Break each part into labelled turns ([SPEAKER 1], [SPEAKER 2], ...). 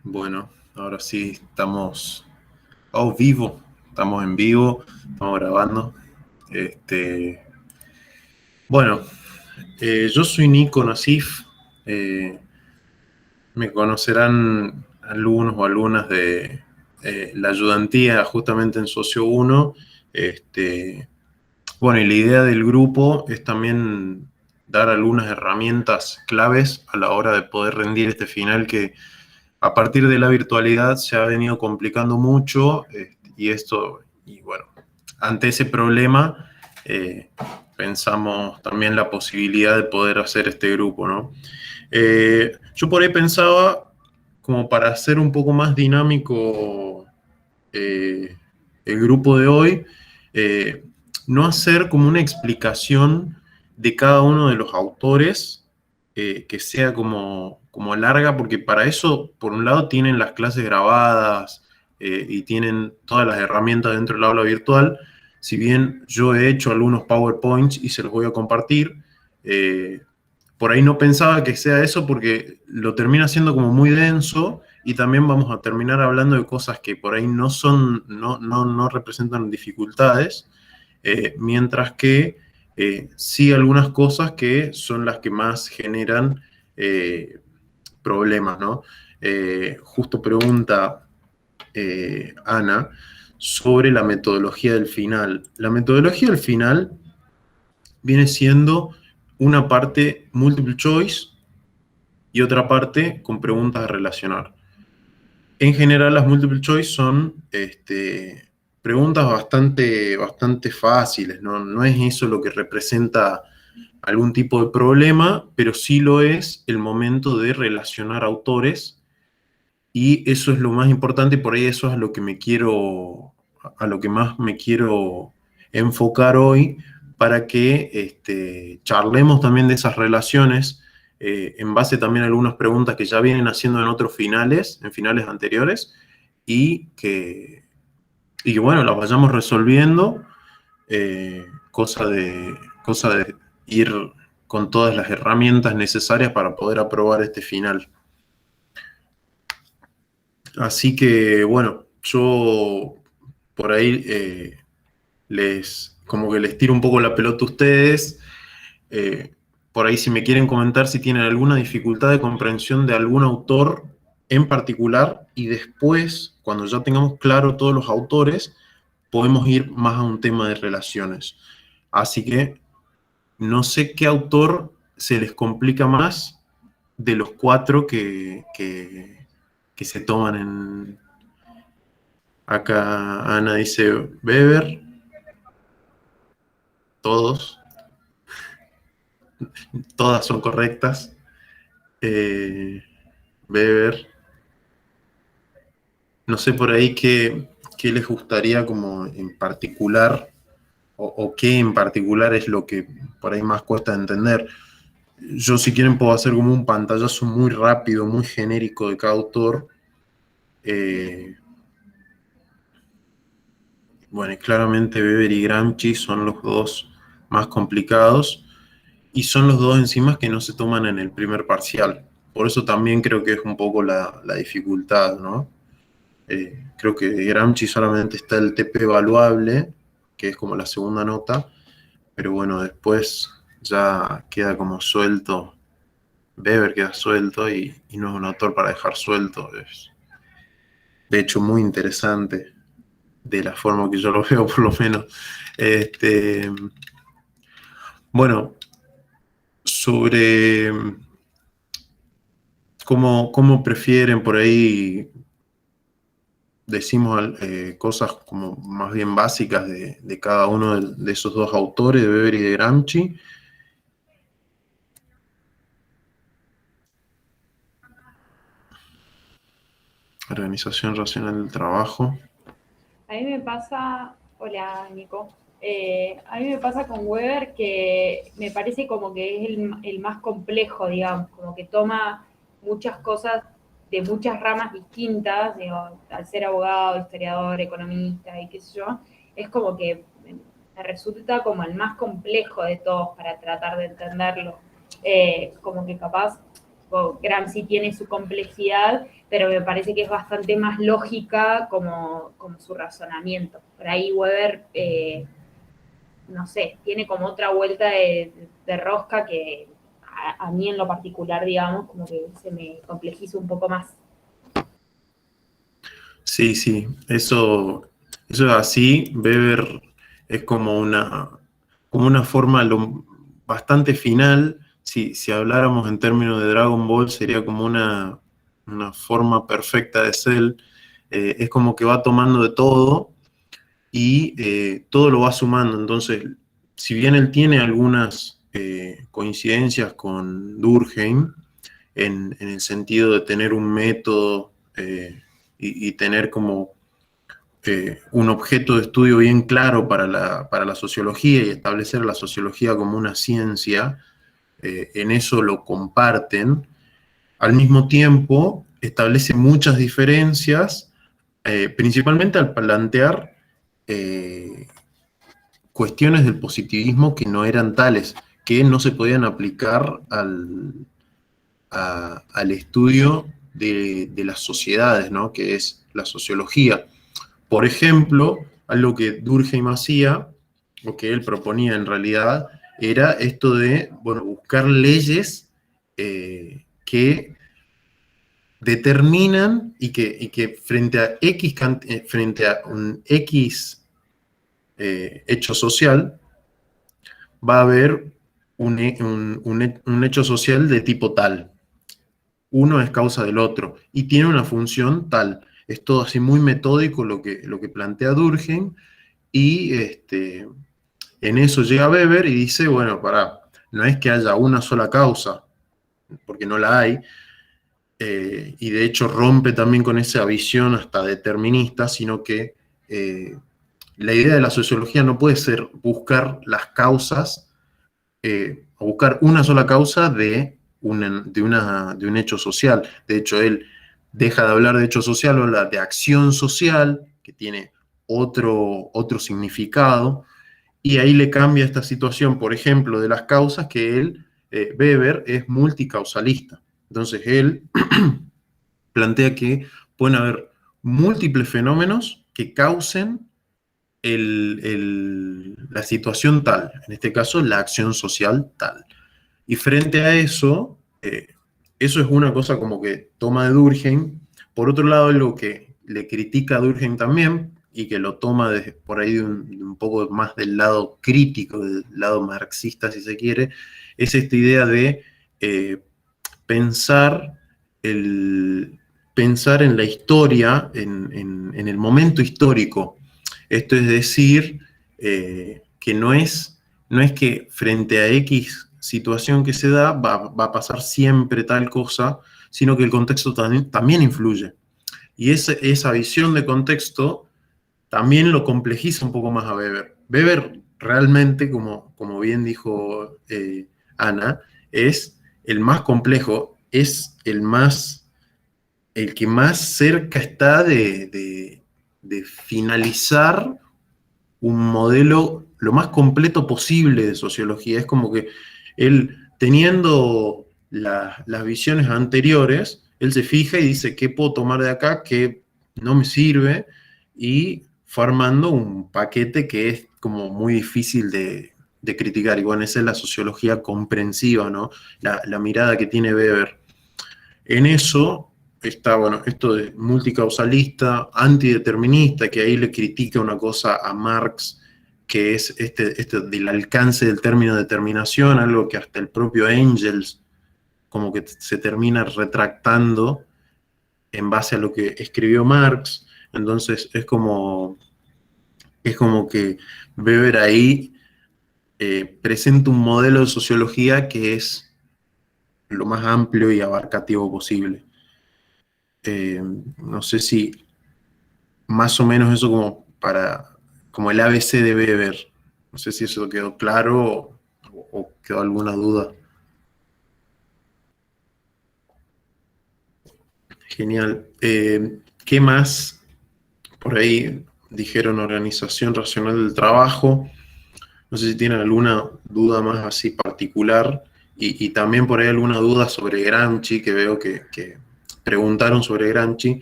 [SPEAKER 1] Bueno, ahora sí estamos vivo, estamos en vivo, estamos grabando. Este, bueno, yo soy Nico Nasif, eh, me conocerán algunos o algunas de la ayudantía justamente en Socio 1. Este, bueno, y la idea del grupo es también dar algunas herramientas claves a la hora de poder rendir este final que a partir de la virtualidad se ha venido complicando mucho, y bueno, ante ese problema eh, pensamos también la posibilidad de poder hacer este grupo, ¿no? Yo por ahí pensaba, como para hacer un poco más dinámico eh, el grupo de hoy, eh, no hacer como una explicación de cada uno de los autores que sea como larga, porque para eso, por un lado, tienen las clases grabadas y tienen todas las herramientas dentro del aula virtual. Si bien yo he hecho algunos PowerPoints y se los voy a compartir, eh, por ahí no pensaba que sea eso porque lo termina siendo como muy denso y también vamos a terminar hablando de cosas que por ahí no son, no representan dificultades, mientras que sí algunas cosas que son las que más generan eh, problemas, ¿no? Justo pregunta Ana sobre la metodología del final. La metodología del final viene siendo una parte multiple choice y otra parte con preguntas a relacionar. En general, las multiple choice son preguntas bastante fáciles, ¿no? No es eso lo que representa algún tipo de problema, pero sí lo es el momento de relacionar autores, y eso es lo más importante, y por ahí eso es a lo que más me quiero enfocar hoy, para que charlemos también de esas relaciones, en base también a algunas preguntas que ya vienen haciendo en otros finales, en finales anteriores, y que bueno, las vayamos resolviendo, cosa de ir con todas las herramientas necesarias para poder aprobar este final. Así que bueno, yo por ahí como que les tiro un poco la pelota a ustedes. Eh, por ahí si me quieren comentar si tienen alguna dificultad de comprensión de algún autor en particular, y después, cuando ya tengamos claro todos los autores, podemos ir más a un tema de relaciones. Así que no sé qué autor se les complica más de los cuatro que se toman en... Acá Ana dice Weber, todos, todas son correctas. Weber, no sé por ahí qué les gustaría como en particular, o qué en particular es lo que por ahí más cuesta entender. Yo, si quieren, puedo hacer como un pantallazo muy rápido, muy genérico de cada autor. Eh, bueno, y claramente Weber y Gramsci son los dos más complicados, y son los dos enzimas que no se toman en el primer parcial. Por eso también creo que es un poco la dificultad, ¿no? Creo que de Gramsci solamente está el TP evaluable, que es como la segunda nota, pero bueno, después ya queda como suelto. Weber queda suelto, y no es un autor para dejar suelto. Es, de hecho, muy interesante de la forma que yo lo veo, por lo menos. Este, bueno, sobre cómo prefieren por ahí, decimos cosas como más bien básicas de cada uno de esos dos autores, de Weber y de Gramsci. Organización racional del trabajo.
[SPEAKER 2] A mí me pasa, hola Nico, a mí me pasa con Weber que me parece como que es el más complejo, digamos, como que toma muchas cosas de muchas ramas distintas, digo, al ser abogado, historiador, economista y qué sé yo, es como que me resulta como el más complejo de todos para tratar de entenderlo. Como que capaz Gramsci tiene su complejidad, pero me parece que es bastante más lógica como su razonamiento. Por ahí Weber, no sé, tiene como otra vuelta de rosca que a mí en lo particular, digamos, como que se me complejiza un poco más.
[SPEAKER 1] Sí, sí, eso es así. Weber es como una forma bastante final. Si habláramos en términos de Dragon Ball, sería como una forma perfecta de Cell. Es como que va tomando de todo y todo lo va sumando. Entonces, si bien él tiene algunas coincidencias con Durkheim, en el sentido de tener un método y tener como un objeto de estudio bien claro para la sociología y establecer la sociología como una ciencia, en eso lo comparten. Al mismo tiempo, establece muchas diferencias, principalmente al plantear eh, cuestiones del positivismo que no eran tales, que no se podían aplicar al estudio de las sociedades, ¿no? Que es la sociología. Por ejemplo, algo que Durkheim hacía, o que él proponía en realidad, era esto de, bueno, buscar leyes que determinan y que frente a un X hecho social, va a haber un hecho social de tipo tal. Uno es causa del otro y tiene una función tal. Es todo así muy metódico lo que plantea Durkheim y en eso llega Weber y dice, bueno, pará, no es que haya una sola causa, porque no la hay, y de hecho rompe también con esa visión hasta determinista, sino que la idea de la sociología no puede ser buscar las causas, o buscar una sola causa de un hecho social. De hecho, él deja de hablar de hecho social, habla de acción social, que tiene otro significado, y ahí le cambia esta situación, por ejemplo, de las causas, que Weber, es multicausalista. Entonces, él plantea que pueden haber múltiples fenómenos que causen la situación tal, en este caso la acción social tal. Y frente a eso, eso es una cosa como que toma de Durkheim. Por otro lado, lo que le critica a Durkheim también, y que lo toma por ahí de un poco más del lado crítico, del lado marxista, si se quiere, es esta idea de eh, pensar, pensar en la historia, en el momento histórico. Esto es decir, que no es que frente a X situación que se da va a pasar siempre tal cosa, sino que el contexto también influye. Y esa visión de contexto también lo complejiza un poco más a Weber. Weber realmente, como bien dijo Ana, es el más complejo, es el que más cerca está de finalizar un modelo lo más completo posible de sociología. Es como que él, teniendo las visiones anteriores, él se fija y dice, ¿qué puedo tomar de acá? ¿Qué no me sirve? Y fue armando un paquete que es como muy difícil de criticar. Y bueno, esa es la sociología comprensiva, ¿no? La mirada que tiene Weber. En eso está, bueno, esto de multicausalista, antideterminista, que ahí le critica una cosa a Marx, que es este del alcance del término determinación, algo que hasta el propio Engels como que se termina retractando en base a lo que escribió Marx. Entonces es como que Weber ahí presenta un modelo de sociología que es lo más amplio y abarcativo posible. No sé si más o menos eso como el ABC de Weber. No sé si eso quedó claro o quedó alguna duda. Genial. ¿Qué más? Por ahí dijeron organización racional del trabajo. No sé si tienen alguna duda más así particular y también por ahí alguna duda sobre Gramsci, que veo que preguntaron sobre Gramsci.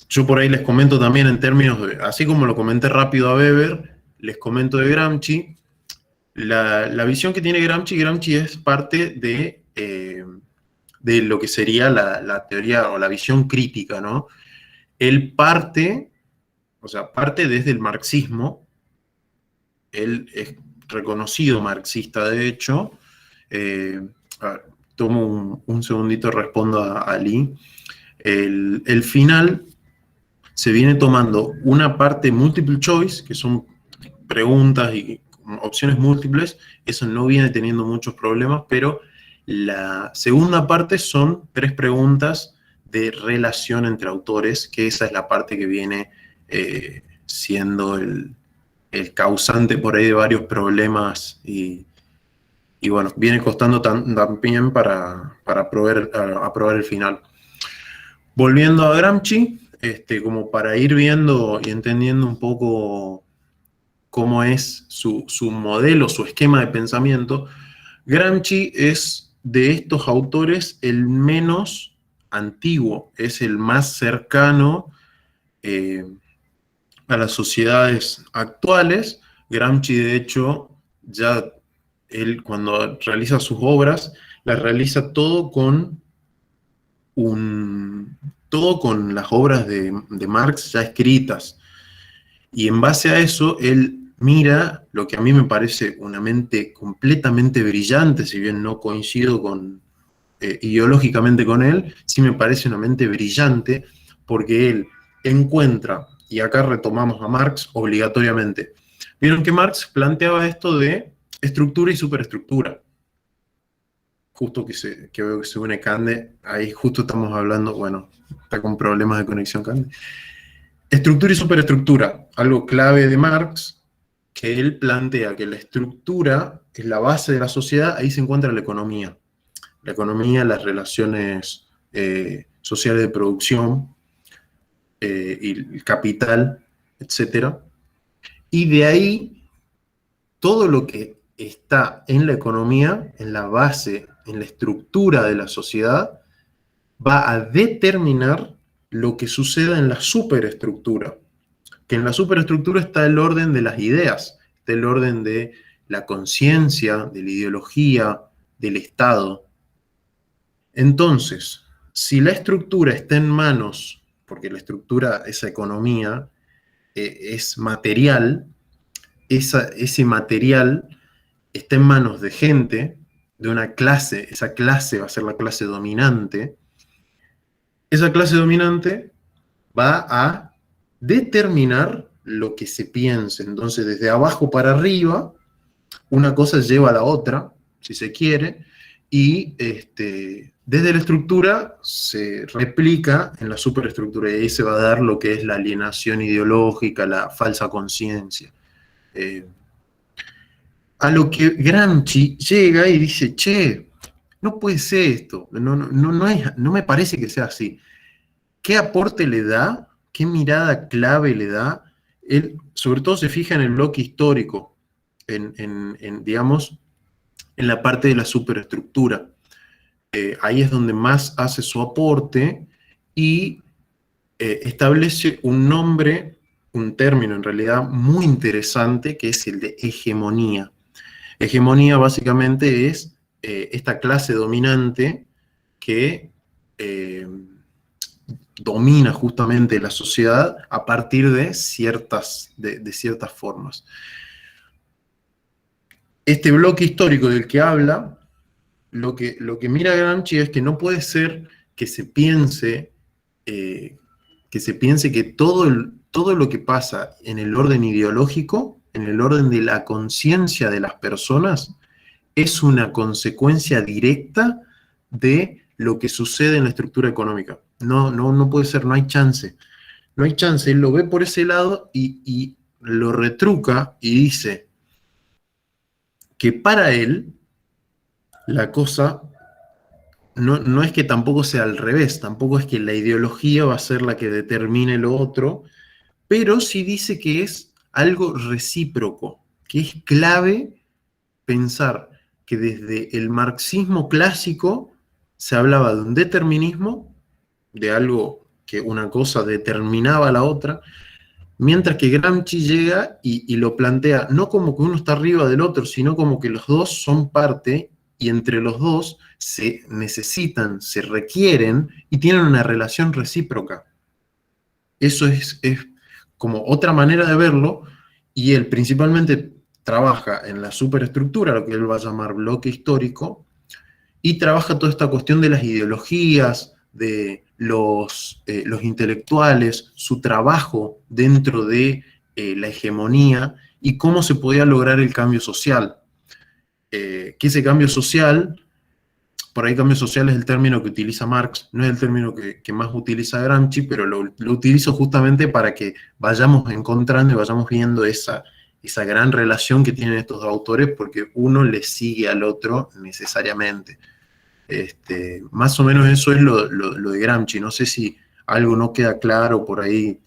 [SPEAKER 1] Yo por ahí les comento también en términos de, así como lo comenté rápido a Weber, les comento de Gramsci. La visión que tiene Gramsci es parte de lo que sería la teoría o la visión crítica, ¿no? Él parte, o sea, parte desde el marxismo. Él es reconocido marxista, de hecho. A ver, tomo un segundito, respondo a Ali. El final se viene tomando una parte multiple choice, que son preguntas y opciones múltiples, eso no viene teniendo muchos problemas, pero la segunda parte son 3 preguntas de relación entre autores, que esa es la parte que viene siendo el causante por ahí de varios problemas y bueno, viene costando también para aprobar el final. Volviendo a Gramsci, como para ir viendo y entendiendo un poco cómo es su modelo, su esquema de pensamiento, Gramsci es de estos autores el menos antiguo, es el más cercano eh, a las sociedades actuales. Gramsci, de hecho, ya él cuando realiza sus obras, las realiza todo con las obras de Marx ya escritas. Y en base a eso, él mira lo que a mí me parece una mente completamente brillante, si bien no coincido ideológicamente con él, sí me parece una mente brillante, porque él encuentra, y acá retomamos a Marx obligatoriamente, vieron que Marx planteaba esto de estructura y superestructura. Justo que veo que se une Cande, ahí justo estamos hablando, bueno, está con problemas de conexión Cande. Estructura y superestructura, algo clave de Marx, que él plantea que la estructura es la base de la sociedad, ahí se encuentra la economía. La economía, las relaciones sociales de producción y el capital, etc. Y de ahí, todo lo que está en la economía, en la base, en la estructura de la sociedad, va a determinar lo que suceda en la superestructura. Que en la superestructura está el orden de las ideas, está el orden de la conciencia, de la ideología, del Estado. Entonces, si la estructura está en manos, porque la estructura, esa economía, es material, ese material está en manos de gente, de una clase, esa clase va a ser la clase dominante, esa clase dominante va a determinar lo que se piense. Entonces, desde abajo para arriba, una cosa lleva a la otra, si se quiere, y desde la estructura se replica en la superestructura, y ahí se va a dar lo que es la alienación ideológica, la falsa conciencia. A lo que Gramsci llega y dice, che, no puede ser esto, no me parece que sea así. ¿Qué aporte le da? ¿Qué mirada clave le da? Él sobre todo se fija en el bloque histórico, digamos, en la parte de la superestructura. Ahí es donde más hace su aporte y establece un nombre, un término en realidad muy interesante, que es el de hegemonía. Hegemonía básicamente es esta clase dominante que domina justamente la sociedad a partir de ciertas formas. Este bloque histórico del que habla, lo que mira Gramsci es que no puede ser que se piense que todo lo que pasa en el orden ideológico, en el orden de la conciencia de las personas, es una consecuencia directa de lo que sucede en la estructura económica. No puede ser, no hay chance. No hay chance, él lo ve por ese lado y lo retruca y dice que para él la cosa no es que tampoco sea al revés, tampoco es que la ideología va a ser la que determine lo otro, pero sí dice que es algo recíproco, que es clave pensar que desde el marxismo clásico se hablaba de un determinismo, de algo que una cosa determinaba a la otra, mientras que Gramsci llega y lo plantea no como que uno está arriba del otro, sino como que los dos son parte y entre los dos se necesitan, se requieren y tienen una relación recíproca. Eso es como otra manera de verlo, y él principalmente trabaja en la superestructura, lo que él va a llamar bloque histórico, y trabaja toda esta cuestión de las ideologías, de los intelectuales, su trabajo dentro de la hegemonía y cómo se podía lograr el cambio social. Que ese cambio social, por ahí cambio social es el término que utiliza Marx, no es el término que más utiliza Gramsci, pero lo utilizo justamente para que vayamos encontrando y vayamos viendo esa gran relación que tienen estos dos autores, porque uno le sigue al otro necesariamente. Más o menos eso es lo de Gramsci. No sé si algo no queda claro por ahí,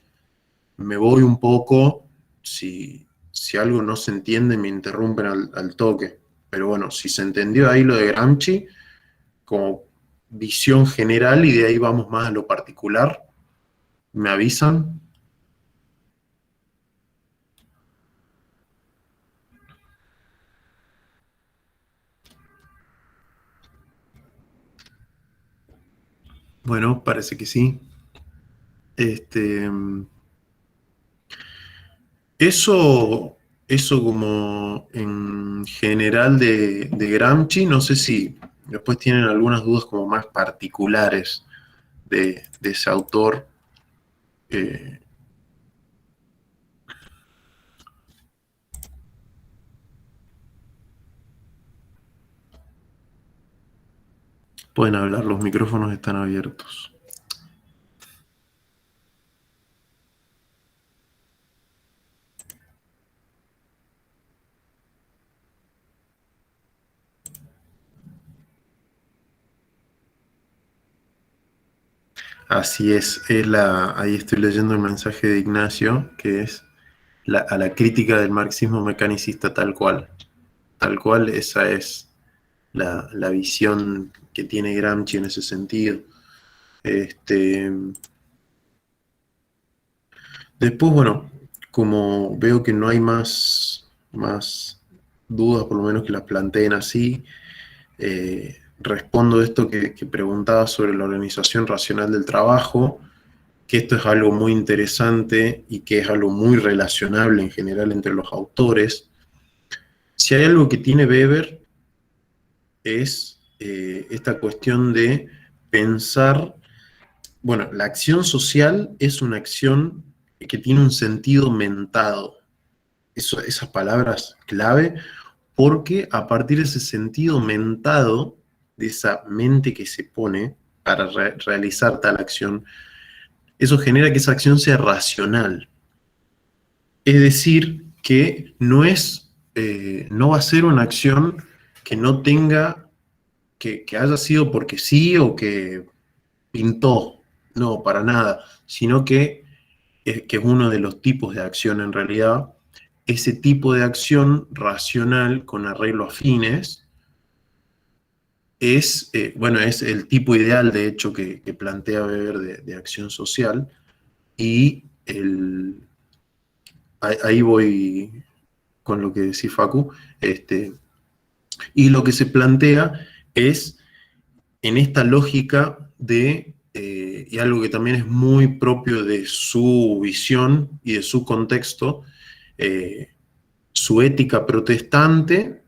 [SPEAKER 1] me voy un poco, si algo no se entiende me interrumpen al toque, pero bueno, si se entendió ahí lo de Gramsci como visión general y de ahí vamos más a lo particular, me avisan. Bueno, parece que sí. Este, eso como en general de Gramsci, no sé si después tienen algunas dudas como más particulares de ese autor. eh, Pueden hablar, los micrófonos están abiertos. Así es, ahí estoy leyendo el mensaje de Ignacio, que es a la crítica del marxismo mecanicista tal cual. Tal cual, esa es la visión que tiene Gramsci en ese sentido. Este, Después, bueno, como veo que no hay más dudas, por lo menos que las planteen así, respondo esto que preguntaba sobre la organización racional del trabajo, que esto es algo muy interesante y que es algo muy relacionable en general entre los autores. Si hay algo que tiene Weber es esta cuestión de pensar, bueno, la acción social es una acción que tiene un sentido mentado. Esas palabras clave, porque a partir de ese sentido mentado, de esa mente que se pone para realizar tal acción, eso genera que esa acción sea racional. Es decir, que no va a ser una acción que no tenga, que haya sido porque sí o que pintó, no, para nada, sino que es uno de los tipos de acción en realidad, ese tipo de acción racional con arreglo a fines bueno, es el tipo ideal, de hecho, que plantea Weber de acción social, y ahí voy con lo que decía Facu, y lo que se plantea es en esta lógica y algo que también es muy propio de su visión y de su contexto, eh, su ética protestante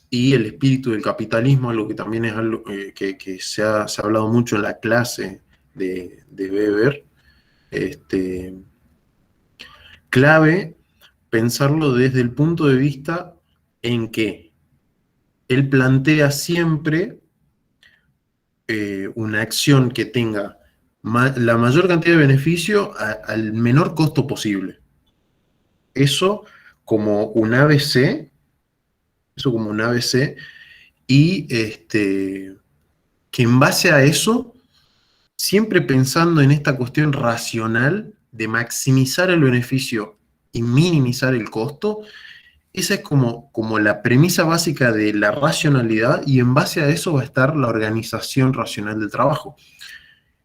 [SPEAKER 1] y el espíritu del capitalismo, algo que también es algo que se ha hablado mucho en la clase de Weber. Este, Clave pensarlo desde el punto de vista en que él plantea siempre una acción que tenga la mayor cantidad de beneficio al menor costo posible. Eso como un ABC, eso como un ABC, y que en base a eso, siempre pensando en esta cuestión racional de maximizar el beneficio y minimizar el costo, esa es como la premisa básica de la racionalidad, y en base a eso va a estar la organización racional del trabajo.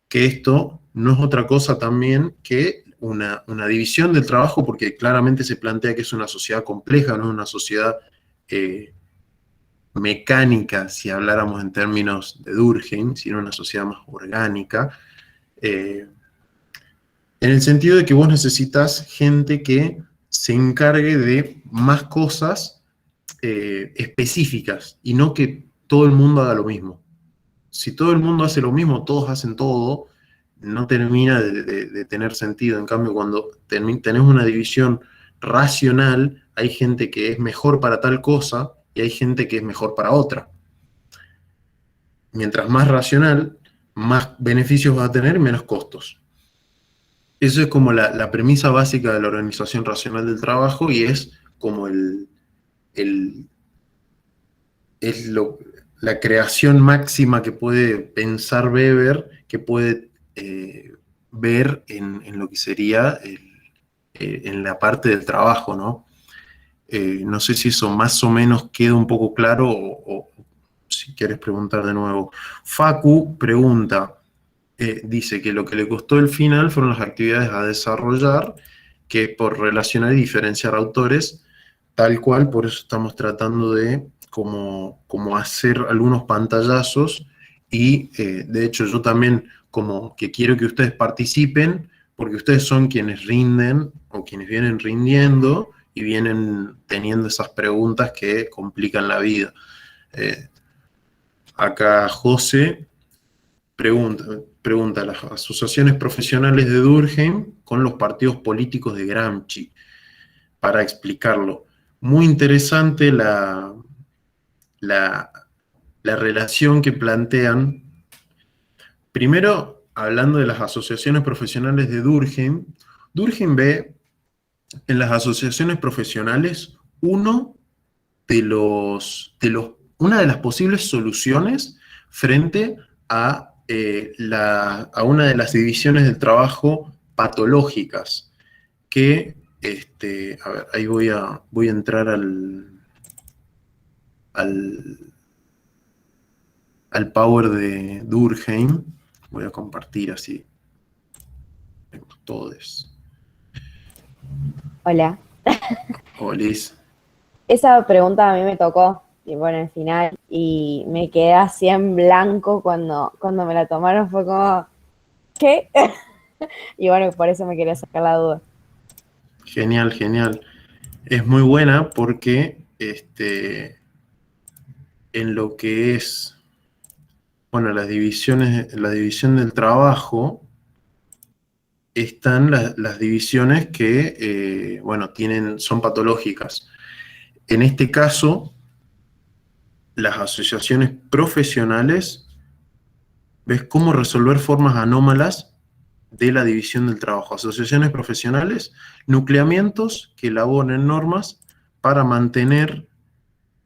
[SPEAKER 1] Que esto no es otra cosa también que una división del trabajo, porque claramente se plantea que es una sociedad compleja, no es una sociedad mecánica, si habláramos en términos de Durkheim, sino una sociedad más orgánica, en el sentido de que vos necesitas gente que se encargue de más cosas específicas, y no que todo el mundo haga lo mismo. Si todo el mundo hace lo mismo, todos hacen todo, no termina de tener sentido. En cambio, cuando tenés una división racional, hay gente que es mejor para tal cosa y hay gente que es mejor para otra. Mientras más racional, más beneficios va a tener y menos costos. Eso es como la premisa básica de la organización racional del trabajo, y es como la creación máxima que puede pensar Weber, que puede ver en lo que sería en la parte del trabajo, ¿no? No sé si eso más o menos queda un poco claro, o si quieres preguntar de nuevo. Facu pregunta, dice que lo que le costó el final fueron las actividades a desarrollar, que por relacionar y diferenciar autores, tal cual, por eso estamos tratando de como hacer algunos pantallazos, y de hecho yo también como que quiero que ustedes participen, porque ustedes son quienes rinden o quienes vienen rindiendo y vienen teniendo esas preguntas que complican la vida. Acá José pregunta, las asociaciones profesionales de Durkheim con los partidos políticos de Gramsci, para explicarlo. Muy interesante la relación que plantean. Primero, hablando de las asociaciones profesionales de Durkheim, Durkheim ve en las asociaciones profesionales una de las posibles soluciones frente a una de las divisiones del trabajo patológicas, que, a ver, ahí voy a entrar al power de Durkheim. Voy a compartir así. Todos.
[SPEAKER 3] Hola.
[SPEAKER 1] Olis.
[SPEAKER 3] Esa pregunta a mí me tocó, tipo, en el final, y me quedé así en blanco cuando me la tomaron. Fue como, ¿qué? Y bueno, por eso me quería sacar la duda.
[SPEAKER 1] Genial, genial. Es muy buena porque en lo que es, bueno, la división del trabajo, están las divisiones que, bueno, son patológicas. En este caso, las asociaciones profesionales, ves cómo resolver formas anómalas de la división del trabajo. Asociaciones profesionales, nucleamientos que elaboren normas para mantener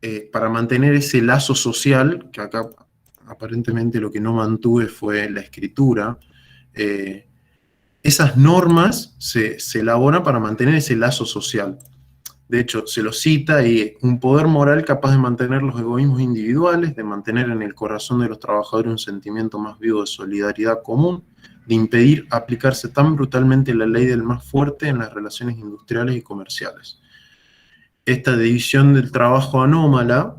[SPEAKER 1] ese lazo social, que acá aparentemente lo que no mantuve fue la escritura. Esas normas se elaboran para mantener ese lazo social. De hecho, se lo cita, y un poder moral capaz de mantener los egoísmos individuales, de mantener en el corazón de los trabajadores un sentimiento más vivo de solidaridad común, de impedir aplicarse tan brutalmente la ley del más fuerte en las relaciones industriales y comerciales. Esta división del trabajo anómala,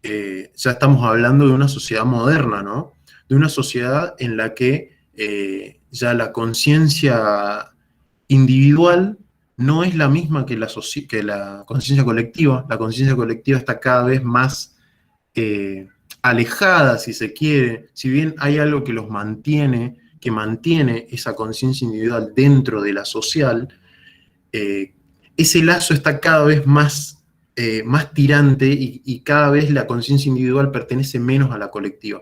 [SPEAKER 1] ya estamos hablando de una sociedad moderna, ¿no? De una sociedad en la que ya la conciencia individual no es la misma que la conciencia colectiva. La conciencia colectiva está cada vez más alejada, si se quiere. Si bien hay algo que los mantiene, que mantiene esa conciencia individual dentro de la social, ese lazo está cada vez más tirante, y cada vez la conciencia individual pertenece menos a la colectiva.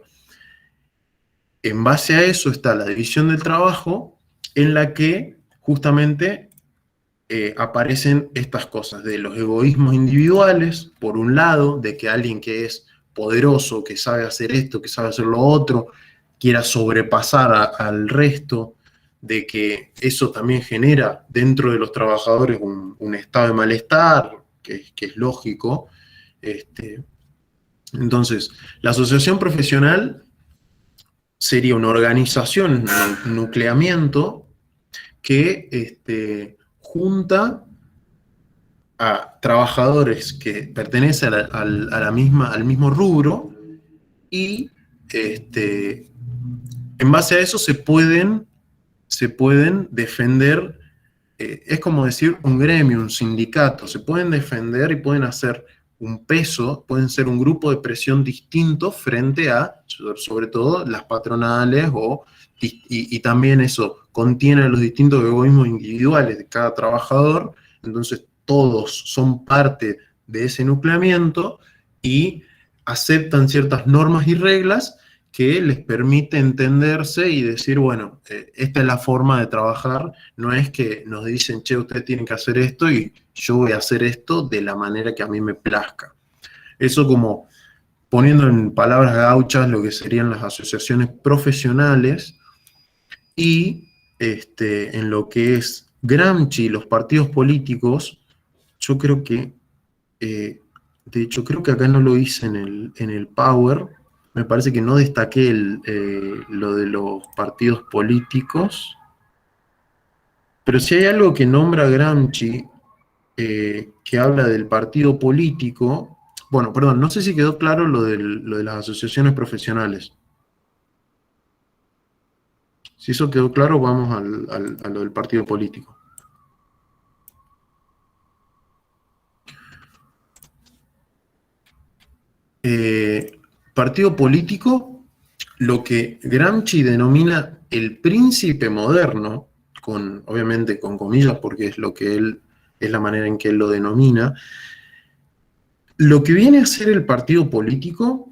[SPEAKER 1] En base a eso está la división del trabajo, en la que justamente aparecen estas cosas de los egoísmos individuales, por un lado, de que alguien que es poderoso, que sabe hacer esto, que sabe hacer lo otro, quiera sobrepasar al resto, de que eso también genera dentro de los trabajadores un estado de malestar, que es lógico. Entonces, la asociación profesional sería una organización, un nucleamiento que junta a trabajadores que pertenecen al mismo rubro y en base a eso se pueden defender, es como decir un gremio, un sindicato, se pueden defender y pueden hacer un peso, pueden ser un grupo de presión distinto frente a, sobre todo, las patronales, y también eso contiene los distintos egoísmos individuales de cada trabajador. Entonces todos son parte de ese nucleamiento y aceptan ciertas normas y reglas que les permite entenderse y decir, bueno, esta es la forma de trabajar, no es que nos dicen, che, ustedes tienen que hacer esto y yo voy a hacer esto de la manera que a mí me plazca. Eso como poniendo en palabras gauchas lo que serían las asociaciones profesionales y en lo que es Gramsci, los partidos políticos, yo creo que, de hecho creo que acá no lo hice en el Power. Me parece que no destaqué lo de los partidos políticos, pero si hay algo que nombra Gramsci, que habla del partido político, bueno, perdón, no sé si quedó claro lo de las asociaciones profesionales. Si eso quedó claro, vamos a lo del partido político. Partido político, lo que Gramsci denomina el príncipe moderno, obviamente con comillas porque es la manera en que él lo denomina, lo que viene a ser el partido político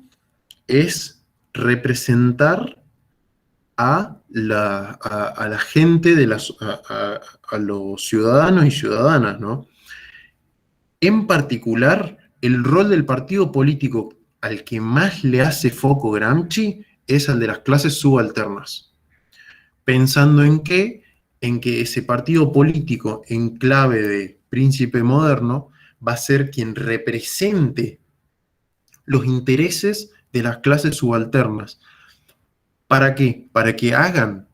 [SPEAKER 1] es representar a la gente, a los ciudadanos y ciudadanas, ¿no? En particular, el rol del partido político al que más le hace foco Gramsci es al de las clases subalternas, pensando en que ese partido político en clave de príncipe moderno va a ser quien represente los intereses de las clases subalternas. ¿Para qué? Para que hagan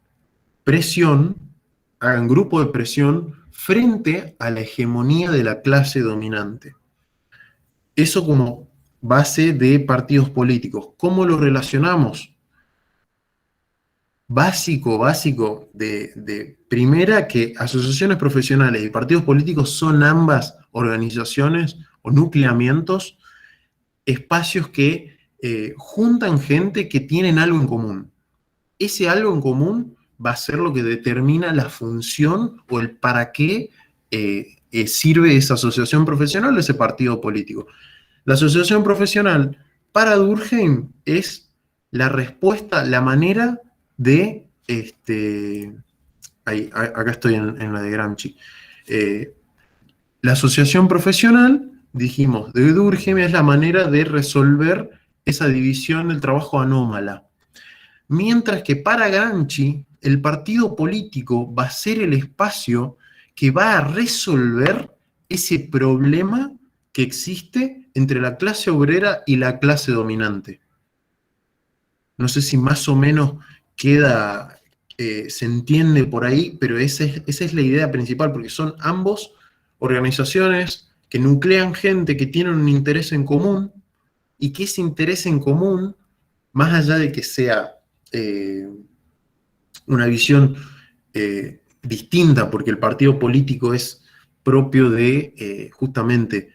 [SPEAKER 1] grupo de presión frente a la hegemonía de la clase dominante. Eso como base de partidos políticos. ¿Cómo lo relacionamos? Básico de primera, que asociaciones profesionales y partidos políticos son ambas organizaciones o nucleamientos, espacios que juntan gente que tienen algo en común. Ese algo en común va a ser lo que determina la función o el para qué sirve esa asociación profesional o ese partido político. La asociación profesional para Durkheim es la respuesta, la manera de, acá estoy en la de Gramsci, la asociación profesional, dijimos, de Durkheim es la manera de resolver esa división del trabajo anómala. Mientras que para Gramsci, el partido político va a ser el espacio que va a resolver ese problema que existe entre la clase obrera y la clase dominante. No sé si más o menos queda, se entiende por ahí, pero esa es la idea principal, porque son ambos organizaciones que nuclean gente que tienen un interés en común, y que ese interés en común, más allá de que sea una visión distinta, porque el partido político es propio de justamente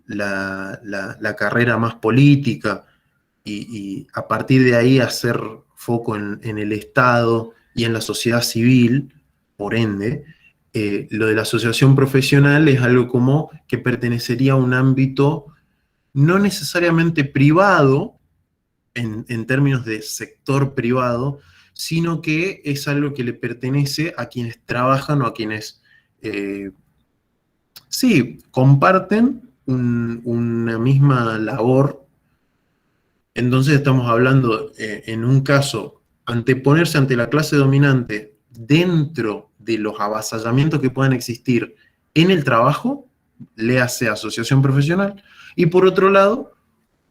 [SPEAKER 1] la carrera más política, y a partir de ahí hacer foco en el Estado y en la sociedad civil, por ende, lo de la asociación profesional es algo como que pertenecería a un ámbito no necesariamente privado, en términos de sector privado, sino que es algo que le pertenece a quienes trabajan o a quienes, sí, comparten una misma labor. Entonces estamos hablando, en un caso, anteponerse ante la clase dominante dentro de los avasallamientos que puedan existir en el trabajo, léase asociación profesional, y por otro lado,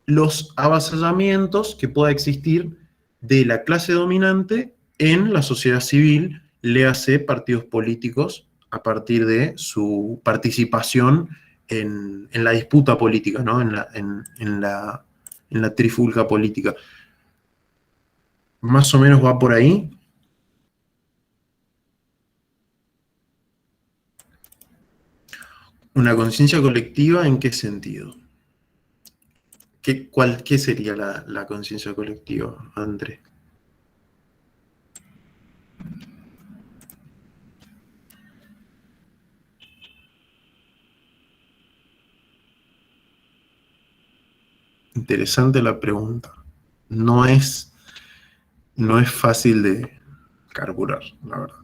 [SPEAKER 1] los avasallamientos que pueda existir de la clase dominante en la sociedad civil, léase partidos políticos, a partir de su participación en la disputa política, ¿no? En la trifulca política. Más o menos va por ahí. ¿Una conciencia colectiva en qué sentido? ¿Qué sería la conciencia colectiva, André? Interesante la pregunta. No es fácil de carburar, la verdad.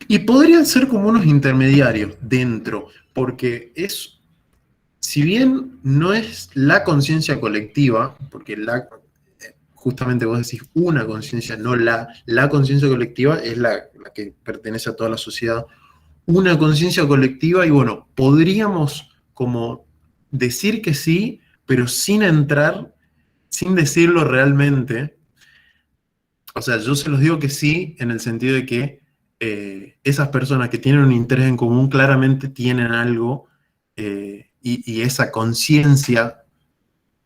[SPEAKER 1] Y podrían ser como unos intermediarios dentro, porque si bien no es la conciencia colectiva, porque justamente vos decís una conciencia, no la conciencia colectiva es la que pertenece a toda la sociedad, una conciencia colectiva, y bueno, podríamos como decir que sí, pero sin entrar, sin decirlo realmente. O sea, yo se los digo que sí, en el sentido de que esas personas que tienen un interés en común claramente tienen algo, y esa conciencia,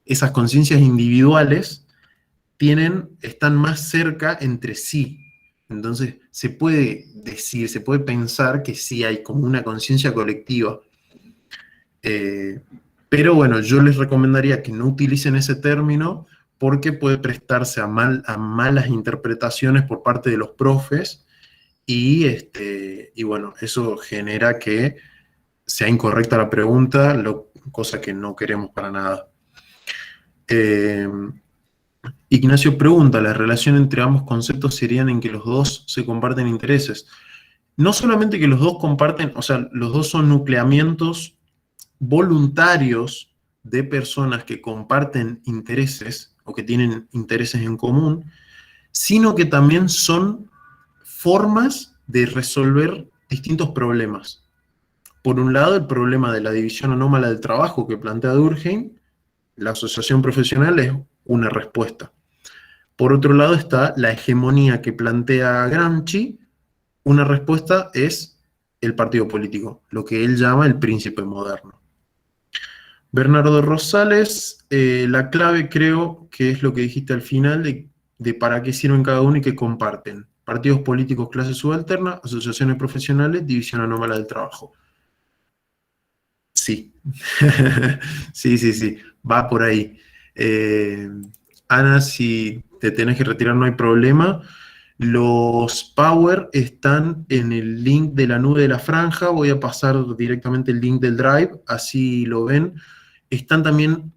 [SPEAKER 1] esas conciencias individuales están más cerca entre sí. Entonces, se puede decir, se puede pensar que sí hay como una conciencia colectiva. Pero bueno, yo les recomendaría que no utilicen ese término porque puede prestarse a malas interpretaciones por parte de los profes y bueno, eso genera que sea incorrecta la pregunta, cosa que no queremos para nada. Ignacio pregunta, ¿la relación entre ambos conceptos serían en que los dos se comparten intereses? No solamente que los dos comparten, o sea, los dos son nucleamientos voluntarios de personas que comparten intereses o que tienen intereses en común, sino que también son formas de resolver distintos problemas. Por un lado, el problema de la división anómala del trabajo que plantea Durkheim, la asociación profesional es una respuesta. Por otro lado está la hegemonía que plantea Gramsci, una respuesta es el partido político, lo que él llama el príncipe moderno. Bernardo Rosales, la clave creo que es lo que dijiste al final de para qué sirven cada uno y qué comparten. Partidos políticos, clase subalterna, asociaciones profesionales, división anómala del trabajo. Sí, sí, va por ahí. Ana, si te tenés que retirar no hay problema. Los Power están en el link de la nube de la franja. Voy a pasar directamente el link del Drive, así lo ven. Están también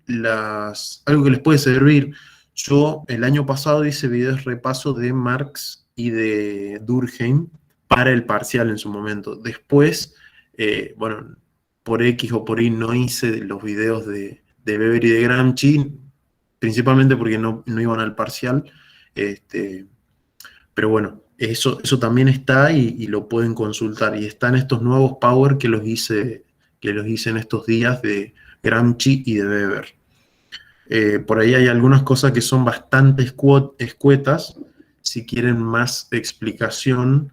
[SPEAKER 1] algo que les puede servir. Yo el año pasado hice videos repaso de Marx y de Durkheim para el parcial en su momento. Después, bueno, por X o por Y no hice los videos de Weber y de Gramsci, principalmente porque no iban al parcial. Pero bueno, eso también está y lo pueden consultar. Y están estos nuevos Power que los hice en estos días de Gramsci y de Weber. Por ahí hay algunas cosas que son bastante escuetas. Si quieren más explicación,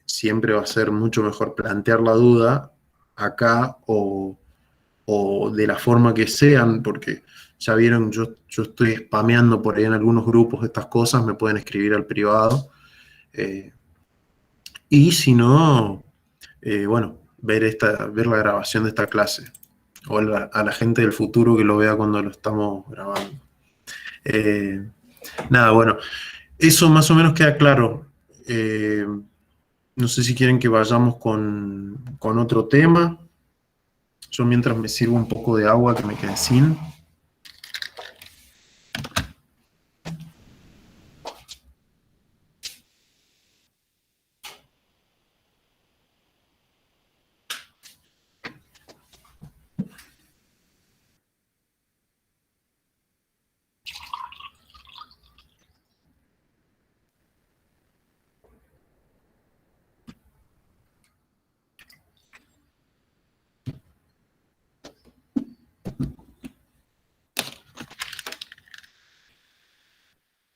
[SPEAKER 1] siempre va a ser mucho mejor plantear la duda acá o de la forma que sean, porque ya vieron, yo estoy spameando por ahí en algunos grupos estas cosas, me pueden escribir al privado. Y si no, bueno, ver la grabación de esta clase, o a la gente del futuro que lo vea cuando lo estamos grabando. Nada, bueno, eso más o menos queda claro. No sé si quieren que vayamos con otro tema. Yo mientras me sirvo un poco de agua que me quedé sin.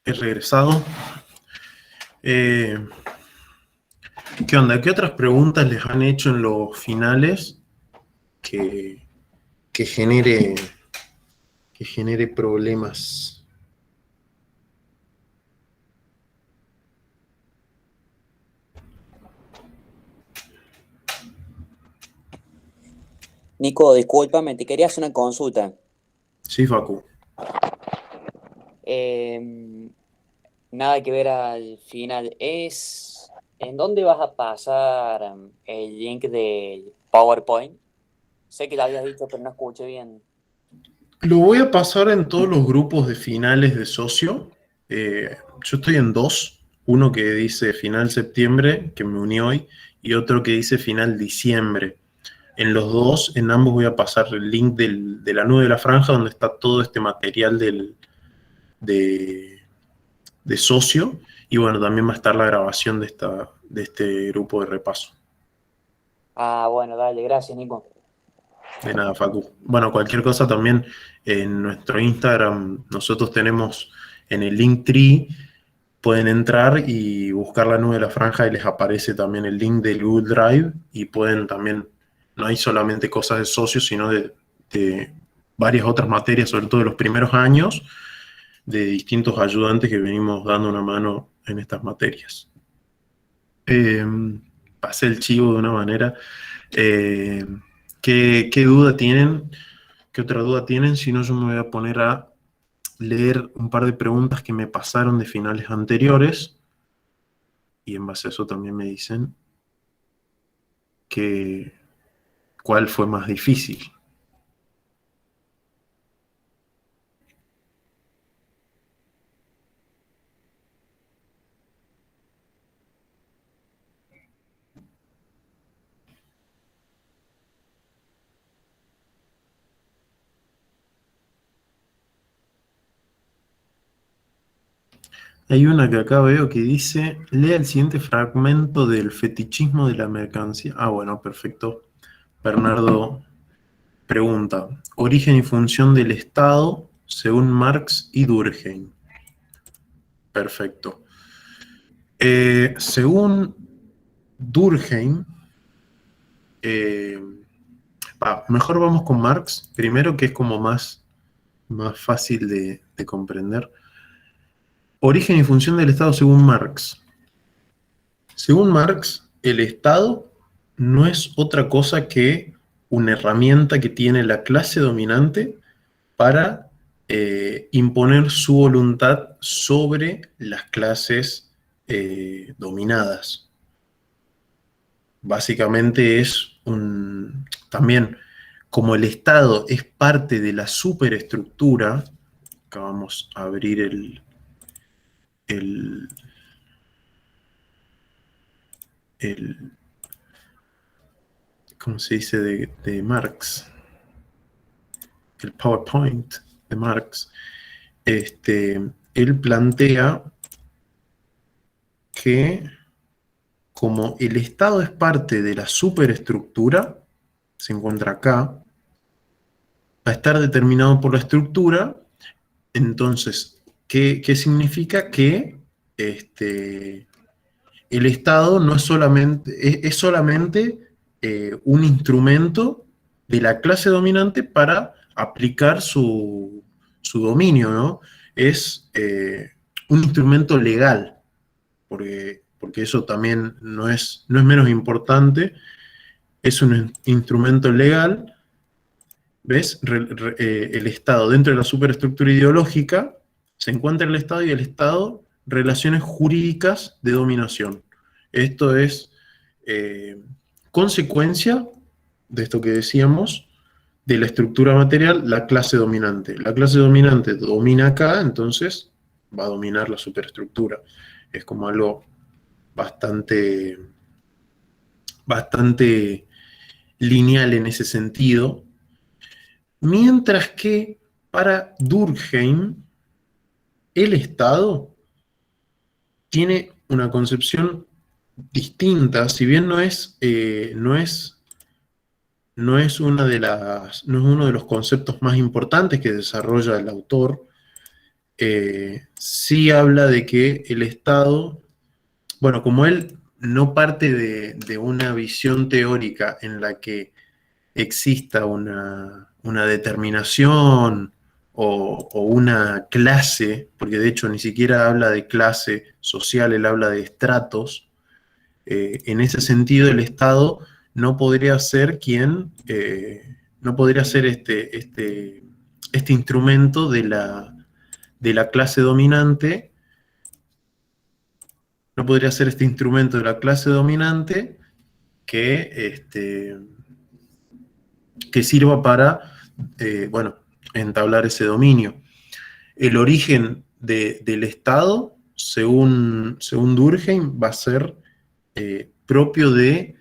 [SPEAKER 1] he regresado. ¿Qué onda? ¿Qué otras preguntas les han hecho en los finales que genere problemas?
[SPEAKER 4] Nico, discúlpame, te quería hacer una consulta.
[SPEAKER 1] Sí, Facu.
[SPEAKER 4] Nada que ver al final. ¿En dónde vas a pasar el link del PowerPoint? Sé que lo habías dicho, pero no escuché bien.
[SPEAKER 1] Lo voy a pasar en todos los grupos de finales de socio. Yo estoy en dos. Uno que dice final septiembre, que me uní hoy, y otro que dice final diciembre. En los dos, en ambos voy a pasar el link de la nube de la franja, donde está todo este material de socio. Y bueno, también va a estar la grabación de este grupo de repaso.
[SPEAKER 4] Ah, bueno, dale, gracias, Nico.
[SPEAKER 1] De nada, Facu. Bueno, cualquier cosa también en nuestro Instagram, nosotros tenemos en el Linktree, pueden entrar y buscar la nube de la franja y les aparece también el link del Google Drive y pueden también, no hay solamente cosas de socios, sino de varias otras materias, sobre todo de los primeros años, de distintos ayudantes que venimos dando una mano en estas materias. Pasé el chivo de una manera. ¿Qué duda tienen? ¿Qué otra duda tienen? Si no, yo me voy a poner a leer un par de preguntas que me pasaron de finales anteriores y en base a eso también me dicen cuál fue más difícil. Hay una que acá veo que dice, lea el siguiente fragmento del fetichismo de la mercancía. Ah, bueno, perfecto. Bernardo pregunta, origen y función del Estado según Marx y Durkheim. Perfecto. Según Durkheim, mejor vamos con Marx, primero, que es como más fácil de comprender. Origen y función del Estado según Marx. Según Marx, el Estado no es otra cosa que una herramienta que tiene la clase dominante para imponer su voluntad sobre las clases dominadas. Básicamente es también, como el Estado es parte de la superestructura, acá vamos a abrir ¿cómo se dice? De Marx, el PowerPoint de Marx. Él plantea que como el Estado es parte de la superestructura, se encuentra acá, va a estar determinado por la estructura. Entonces, ¿qué significa? Que el Estado no es solamente un instrumento de la clase dominante para aplicar su dominio, ¿no? Es un instrumento legal, porque eso también no es menos importante, es un instrumento legal. ¿Ves? El Estado, dentro de la superestructura ideológica, se encuentra el Estado y el Estado, relaciones jurídicas de dominación. Esto es consecuencia de esto que decíamos, de la estructura material, la clase dominante. La clase dominante domina acá, entonces va a dominar la superestructura. Es como algo bastante lineal en ese sentido. Mientras que para Durkheim, el Estado tiene una concepción distinta, si bien no es uno de los conceptos más importantes que desarrolla el autor. sí habla de que el Estado, bueno, como él no parte de una visión teórica en la que exista una determinación o una clase, porque de hecho ni siquiera habla de clase social, él habla de estratos. En ese sentido el Estado no podría ser no podría ser este instrumento de la clase dominante, no podría ser este instrumento de la clase dominante que, que sirva para, bueno, entablar ese dominio. El origen del Estado, según Durkheim, va a ser propio de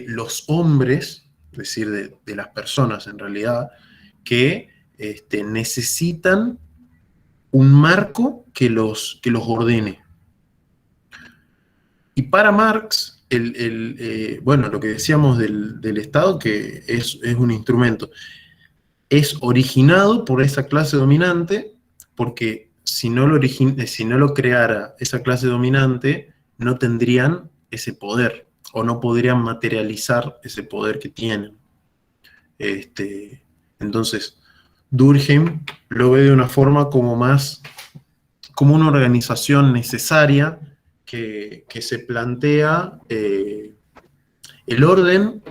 [SPEAKER 1] los hombres, es decir, de las personas en realidad, que necesitan un marco que los ordene. Y para Marx, bueno, lo que decíamos del Estado, que es un instrumento, es originado por esa clase dominante, porque si no lo creara esa clase dominante, no tendrían ese poder, o no podrían materializar ese poder que tienen. Entonces, Durkheim lo ve de una forma como más, como una organización necesaria que se plantea el orden,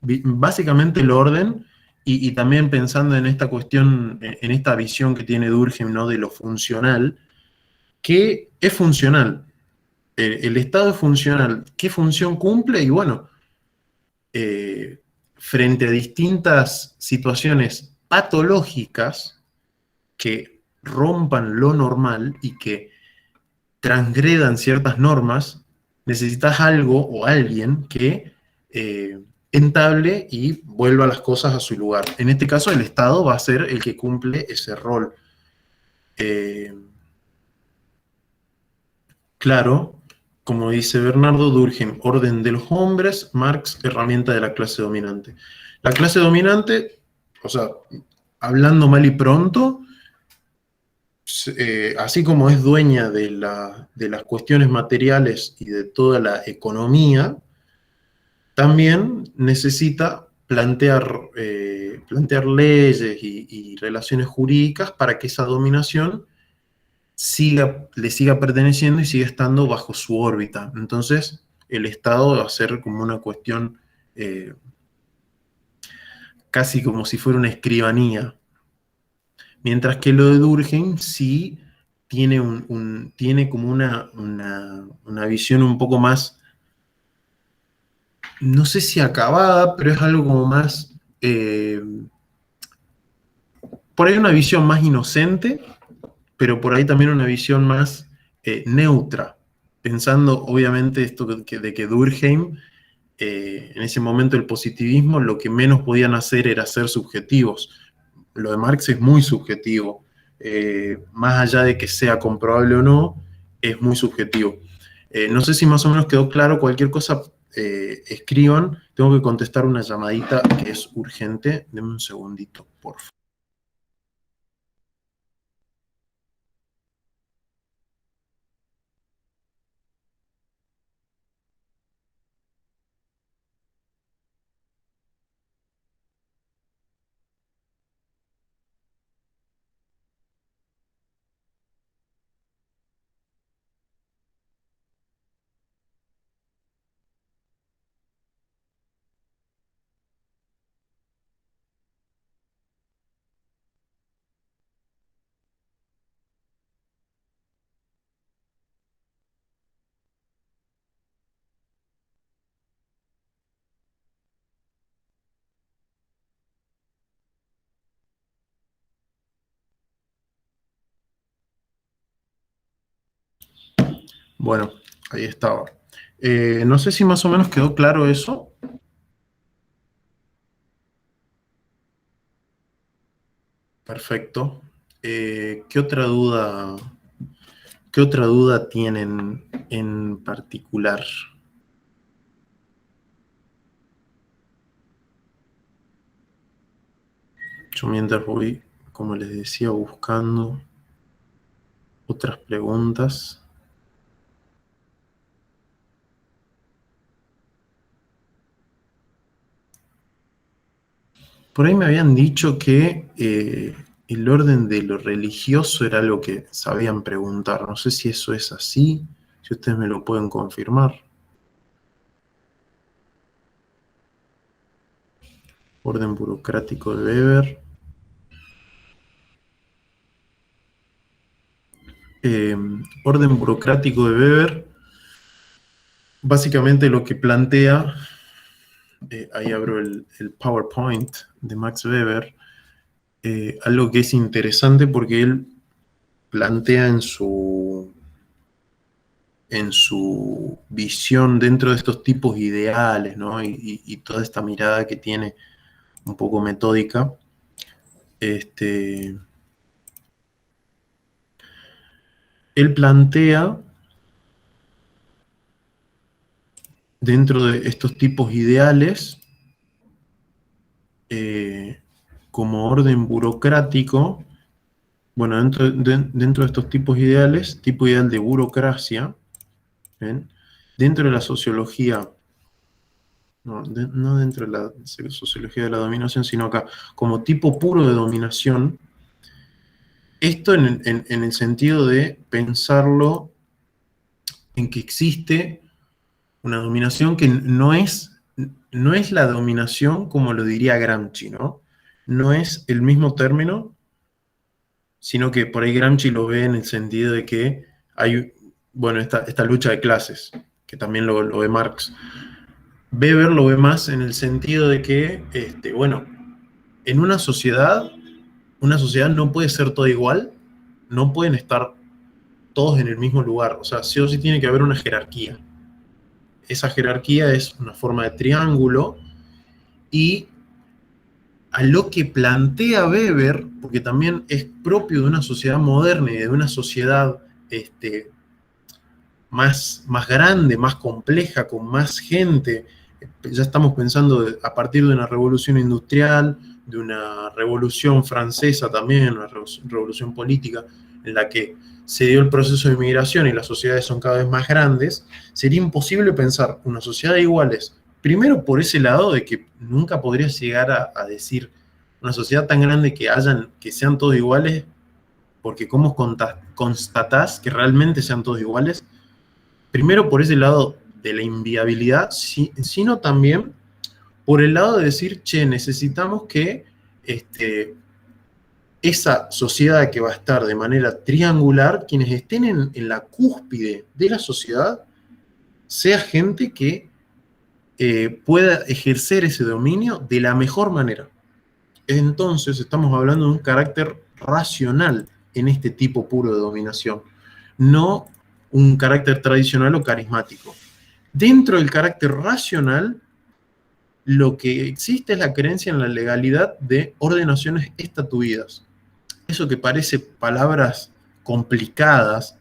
[SPEAKER 1] básicamente el orden, y también pensando en esta cuestión, en esta visión que tiene Durkheim, ¿no? De lo funcional, que es funcional. El Estado es funcional. ¿Qué función cumple? Y bueno, eh, frente a distintas situaciones patológicas que rompan lo normal y que transgredan ciertas normas, necesitas algo o alguien que entable y vuelva las cosas a su lugar. En este caso, el Estado va a ser el que cumple ese rol. Eh, claro, como dice Bernardo Durkheim, orden de los hombres, Marx, herramienta de la clase dominante. La clase dominante, o sea, hablando mal y pronto, así como es dueña de las cuestiones materiales y de toda la economía, también necesita plantear leyes y relaciones jurídicas para que esa dominación le siga perteneciendo y siga estando bajo su órbita. Entonces, el Estado va a ser como una cuestión casi como si fuera una escribanía. Mientras que lo de Durkheim sí tiene, tiene como una visión un poco más, no sé si acabada, pero es algo como más, por ahí una visión más inocente, pero por ahí también una visión más neutra, pensando obviamente esto de que Durkheim, en ese momento el positivismo, lo que menos podían hacer era ser subjetivos. Lo de Marx es muy subjetivo, más allá de que sea comprobable o no, es muy subjetivo. No sé si más o menos quedó claro, cualquier cosa escriban, tengo que contestar una llamadita que es urgente, denme un segundito, por favor. Bueno, ahí estaba. No sé si más o menos quedó claro eso. Perfecto. Qué otra duda tienen en particular? Yo mientras voy, como les decía, buscando. otras preguntas. Por ahí me habían dicho que el orden de lo religioso era algo que sabían preguntar. No sé si eso es así, si ustedes me lo pueden confirmar. Orden burocrático de Weber. Orden burocrático de Weber, básicamente lo que plantea, ahí abro el PowerPoint de Max Weber, algo que es interesante porque él plantea en su visión dentro de estos tipos ideales, ¿no? Y toda esta mirada que tiene un poco metódica, él plantea dentro de estos tipos ideales como orden burocrático. Bueno, dentro de estos tipos ideales, tipo ideal de burocracia, ¿ven? Dentro de la sociología, no dentro de la sociología de la dominación, sino acá, como tipo puro de dominación, esto en el sentido de pensarlo en que existe una dominación que no es la dominación como lo diría Gramsci, ¿no? No es el mismo término, sino que por ahí Gramsci lo ve en el sentido de que hay, bueno, esta lucha de clases, que también lo ve Marx. Weber lo ve más en el sentido de que, bueno, en una sociedad no puede ser toda igual, no pueden estar todos en el mismo lugar, o sea, sí o sí tiene que haber una jerarquía. Esa jerarquía es una forma de triángulo, y a lo que plantea Weber, porque también es propio de una sociedad moderna y de una sociedad más grande, más compleja, con más gente. Ya estamos pensando a partir de una revolución industrial, de una revolución francesa también, una revolución política, en la que se dio el proceso de migración y las sociedades son cada vez más grandes. Sería imposible pensar una sociedad de iguales, primero por ese lado de que nunca podrías llegar a decir una sociedad tan grande que sean todos iguales, porque ¿cómo constatás que realmente sean todos iguales? Primero por ese lado de la inviabilidad, sino también por el lado de decir, che, necesitamos que esa sociedad que va a estar de manera triangular, quienes estén en la cúspide de la sociedad, sea gente que pueda ejercer ese dominio de la mejor manera. Entonces estamos hablando de un carácter racional en este tipo puro de dominación, no un carácter tradicional o carismático. Dentro del carácter racional, lo que existe es la creencia en la legalidad de ordenaciones estatuidas. Eso que parece palabras complicadas,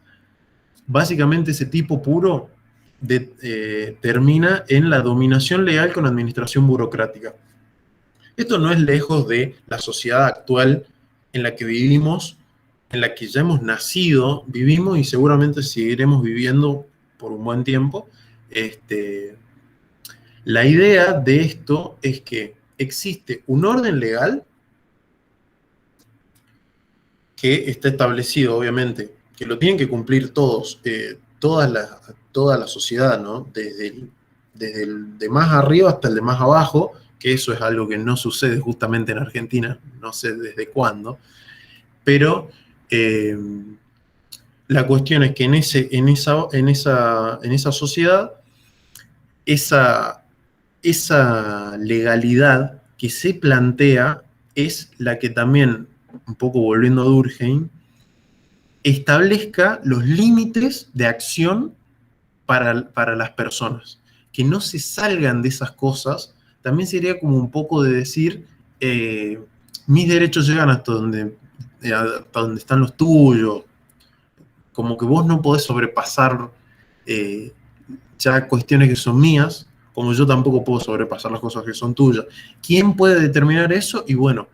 [SPEAKER 1] básicamente ese tipo puro termina en la dominación legal con administración burocrática. Esto no es lejos de la sociedad actual en la que vivimos, en la que ya hemos nacido, vivimos y seguramente seguiremos viviendo por un buen tiempo. La idea de esto es que existe un orden legal que está establecido, obviamente, que lo tienen que cumplir todos, toda la sociedad, ¿no? Desde el de más arriba hasta el de más abajo, que eso es algo que no sucede justamente en Argentina, no sé desde cuándo, pero la cuestión es que en esa sociedad, esa legalidad que se plantea es la que también, un poco volviendo a Durkheim, establezca los límites de acción para las personas. Que no se salgan de esas cosas, también sería como un poco de decir, mis derechos llegan hasta donde están los tuyos, como que vos no podés sobrepasar ya cuestiones que son mías, como yo tampoco puedo sobrepasar las cosas que son tuyas. ¿Quién puede determinar eso? Y bueno,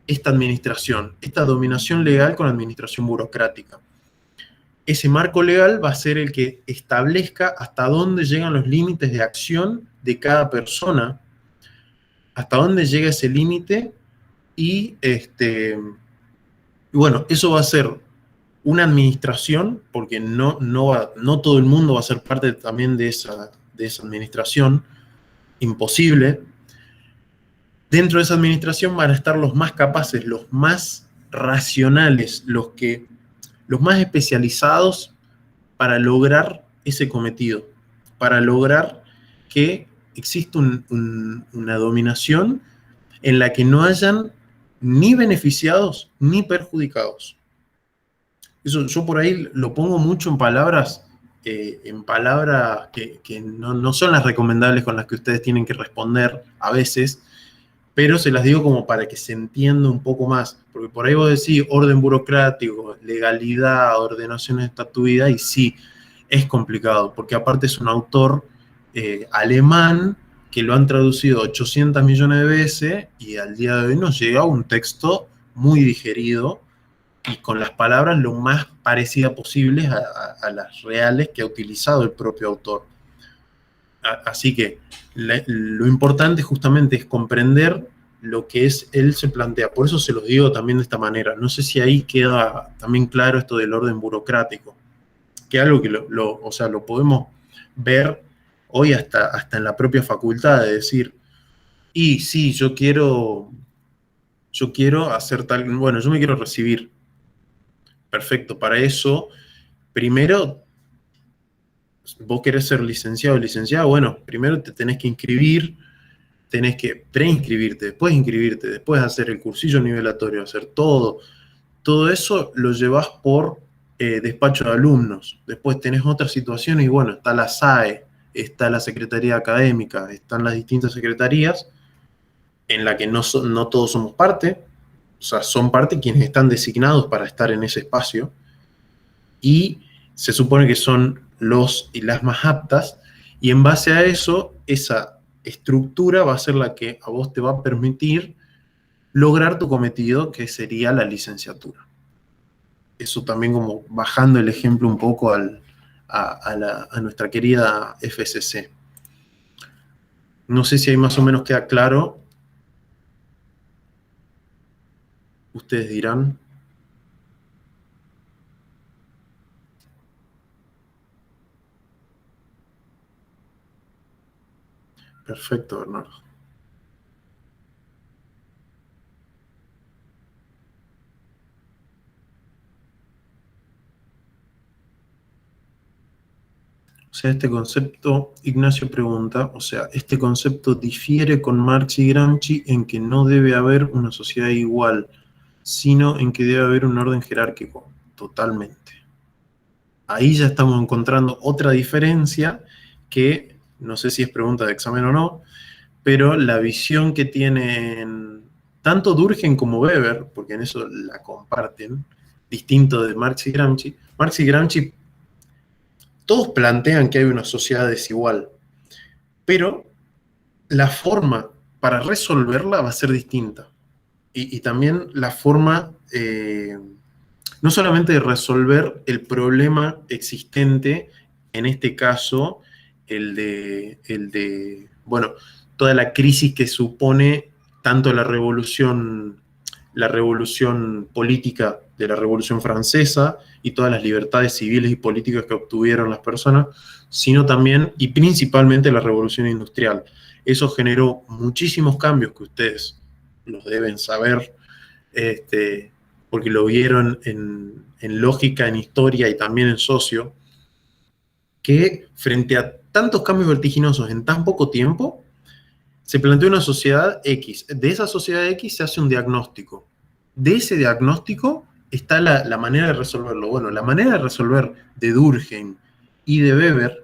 [SPEAKER 1] esta administración, esta dominación legal con administración burocrática. ese marco legal va a ser el que establezca hasta dónde llegan los límites de acción de cada persona, hasta dónde llega ese límite, y bueno, eso va a ser una administración, porque no todo el mundo va a ser parte también de esa administración, imposible. Dentro de esa administración van a estar los más capaces, los más racionales, los más especializados para lograr ese cometido, para lograr que exista una dominación en la que no hayan ni beneficiados ni perjudicados. Eso yo por ahí lo pongo mucho en palabras que no son las recomendables con las que ustedes tienen que responder a veces, pero se las digo como para que se entienda un poco más, porque por ahí vos decís orden burocrático, legalidad, ordenaciones estatuidas, y sí, es complicado, porque aparte es un autor alemán que lo han traducido 800 millones de veces y al día de hoy nos llega un texto muy digerido y con las palabras lo más parecidas posibles a las reales que ha utilizado el propio autor. Así que lo importante justamente es comprender lo que él se plantea. Por eso se los digo también de esta manera. No sé si ahí queda también claro esto del orden burocrático, que es algo que lo podemos ver hoy hasta en la propia facultad, de decir, y sí, yo quiero hacer tal, bueno, yo me quiero recibir. Perfecto, para eso, primero, vos querés ser licenciado o licenciada, bueno, primero te tenés que inscribir, tenés que preinscribirte, después hacer el cursillo nivelatorio, hacer todo eso lo llevas por despacho de alumnos. Después tenés otras situaciones y bueno, está la SAE, está la Secretaría Académica, están las distintas secretarías en la que no todos somos parte, o sea, son parte quienes están designados para estar en ese espacio y se supone que son los y las más aptas, y en base a eso, esa estructura va a ser la que a vos te va a permitir lograr tu cometido, que sería la licenciatura. Eso también como bajando el ejemplo un poco a nuestra querida FCC. No sé si ahí más o menos queda claro. Ustedes dirán. Perfecto, Bernardo. O sea, este concepto, Ignacio pregunta, o sea, este concepto difiere con Marx y Gramsci en que no debe haber una sociedad igual, sino en que debe haber un orden jerárquico. Totalmente. Ahí ya estamos encontrando otra diferencia que, no sé si es pregunta de examen o no, pero la visión que tienen tanto Durkheim como Weber, porque en eso la comparten, distinto de Marx y Gramsci, todos plantean que hay una sociedad desigual, pero la forma para resolverla va a ser distinta. Y también la forma, no solamente de resolver el problema existente, en este caso, el de bueno, toda la crisis que supone tanto la revolución política de la Revolución Francesa y todas las libertades civiles y políticas que obtuvieron las personas, sino también y principalmente la Revolución Industrial. Eso generó muchísimos cambios que ustedes los deben saber, porque lo vieron en lógica, en historia y también en socio, que frente a tantos cambios vertiginosos en tan poco tiempo, se plantea una sociedad X. De esa sociedad X se hace un diagnóstico. De ese diagnóstico está la manera de resolverlo. Bueno, la manera de resolver de Durkheim y de Weber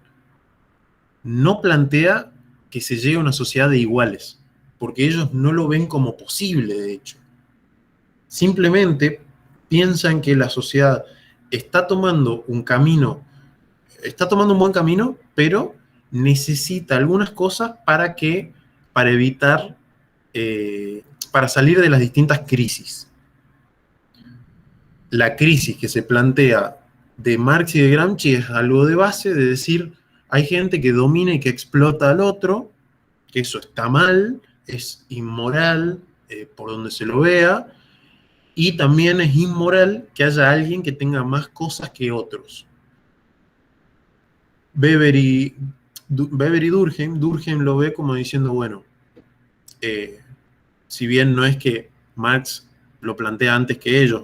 [SPEAKER 1] no plantea que se llegue a una sociedad de iguales, porque ellos no lo ven como posible, de hecho. Simplemente piensan que la sociedad está tomando un buen camino, pero necesita algunas cosas para evitar, para salir de las distintas crisis. La crisis que se plantea de Marx y de Gramsci es algo de base, de decir, hay gente que domina y que explota al otro, que eso está mal, es inmoral, por donde se lo vea, y también es inmoral que haya alguien que tenga más cosas que otros. Weber y Durkheim lo ve como diciendo, bueno, si bien no es que Marx lo plantea antes que ellos,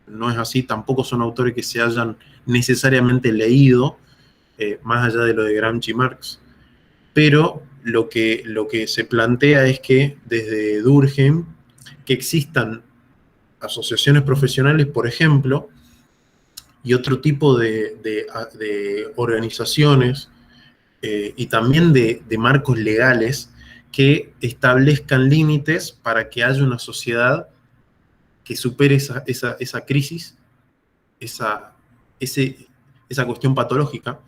[SPEAKER 1] no es así, tampoco son autores que se hayan necesariamente leído, más allá de lo de Gramsci y Marx. Pero lo que se plantea es que desde Durkheim, que existan asociaciones profesionales, por ejemplo, y otro tipo de organizaciones y también de marcos legales que establezcan límites para que haya una sociedad que supere esa crisis, esa cuestión patológica,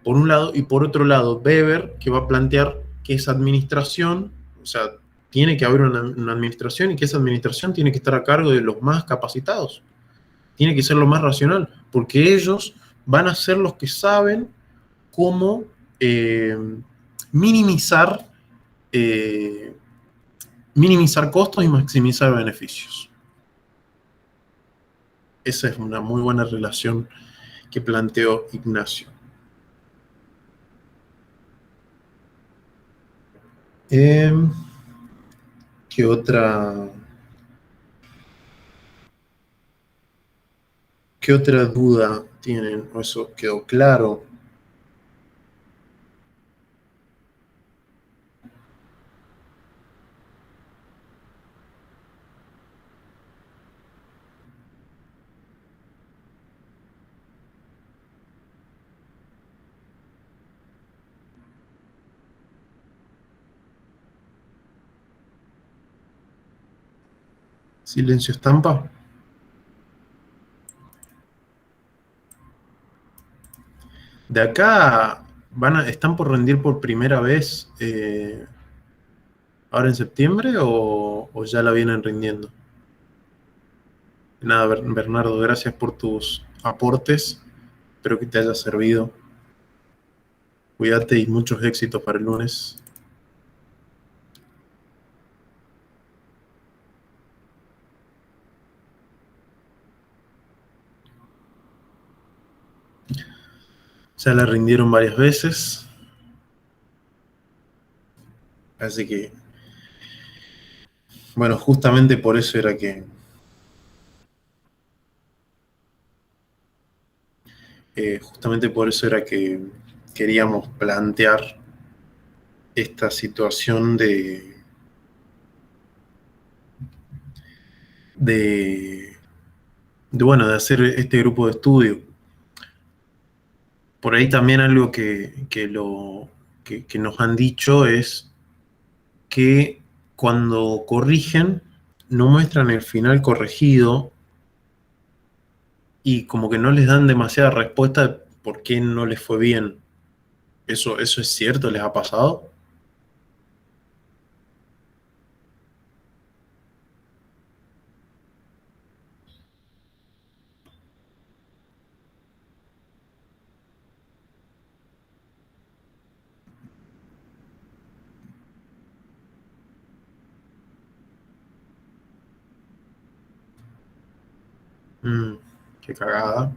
[SPEAKER 1] por un lado, y por otro lado, Weber, que va a plantear que esa administración, o sea, tiene que haber una administración y que esa administración tiene que estar a cargo de los más capacitados, tiene que ser lo más racional, porque ellos van a ser los que saben cómo minimizar costos y maximizar beneficios. Esa es una muy buena relación que planteó Ignacio. ¿Qué otra duda tienen? ¿O eso quedó claro? Silencio estampa. De acá están por rendir por primera vez ahora en septiembre o ya la vienen rindiendo. Nada, Bernardo, gracias por tus aportes. Espero que te haya servido. Cuídate y muchos éxitos para el lunes. Ya la rindieron varias veces. Así que, bueno, justamente por eso era que queríamos plantear esta situación de hacer este grupo de estudio. Por ahí también algo que nos han dicho es que cuando corrigen no muestran el final corregido y como que no les dan demasiada respuesta de por qué no les fue bien. ¿Eso es cierto? ¿Les ha pasado? Qué cagada.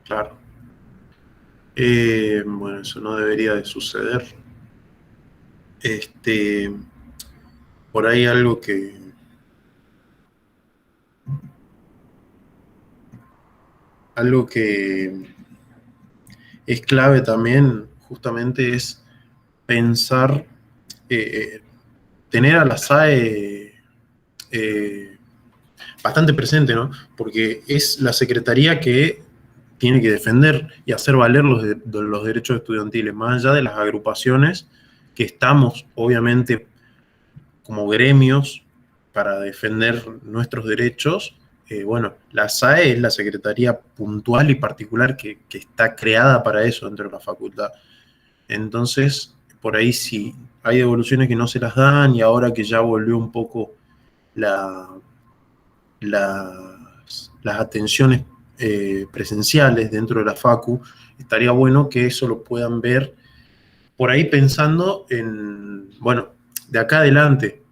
[SPEAKER 1] Claro. Bueno, eso no debería de suceder. Por ahí algo que es clave también, justamente, es pensar, tener a la SAE bastante presente, ¿no? Porque es la secretaría que tiene que defender y hacer valer los derechos estudiantiles, más allá de las agrupaciones que estamos, obviamente, como gremios para defender nuestros derechos. Bueno, la SAE es la secretaría puntual y particular que está creada para eso dentro de la facultad. Entonces, por ahí sí, hay devoluciones que no se las dan y ahora que ya volvió un poco las las atenciones presenciales dentro de la facu, estaría bueno que eso lo puedan ver por ahí pensando en, bueno, de acá adelante,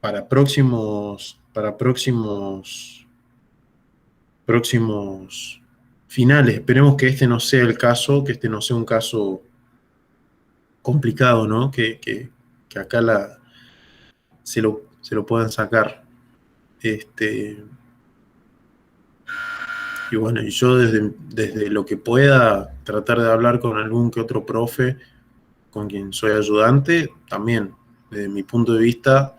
[SPEAKER 1] para próximos finales. Esperemos que este no sea el caso, que este no sea un caso complicado, ¿no? Que acá se lo puedan sacar. Y bueno, y yo desde lo que pueda tratar de hablar con algún que otro profe con quien soy ayudante, también desde mi punto de vista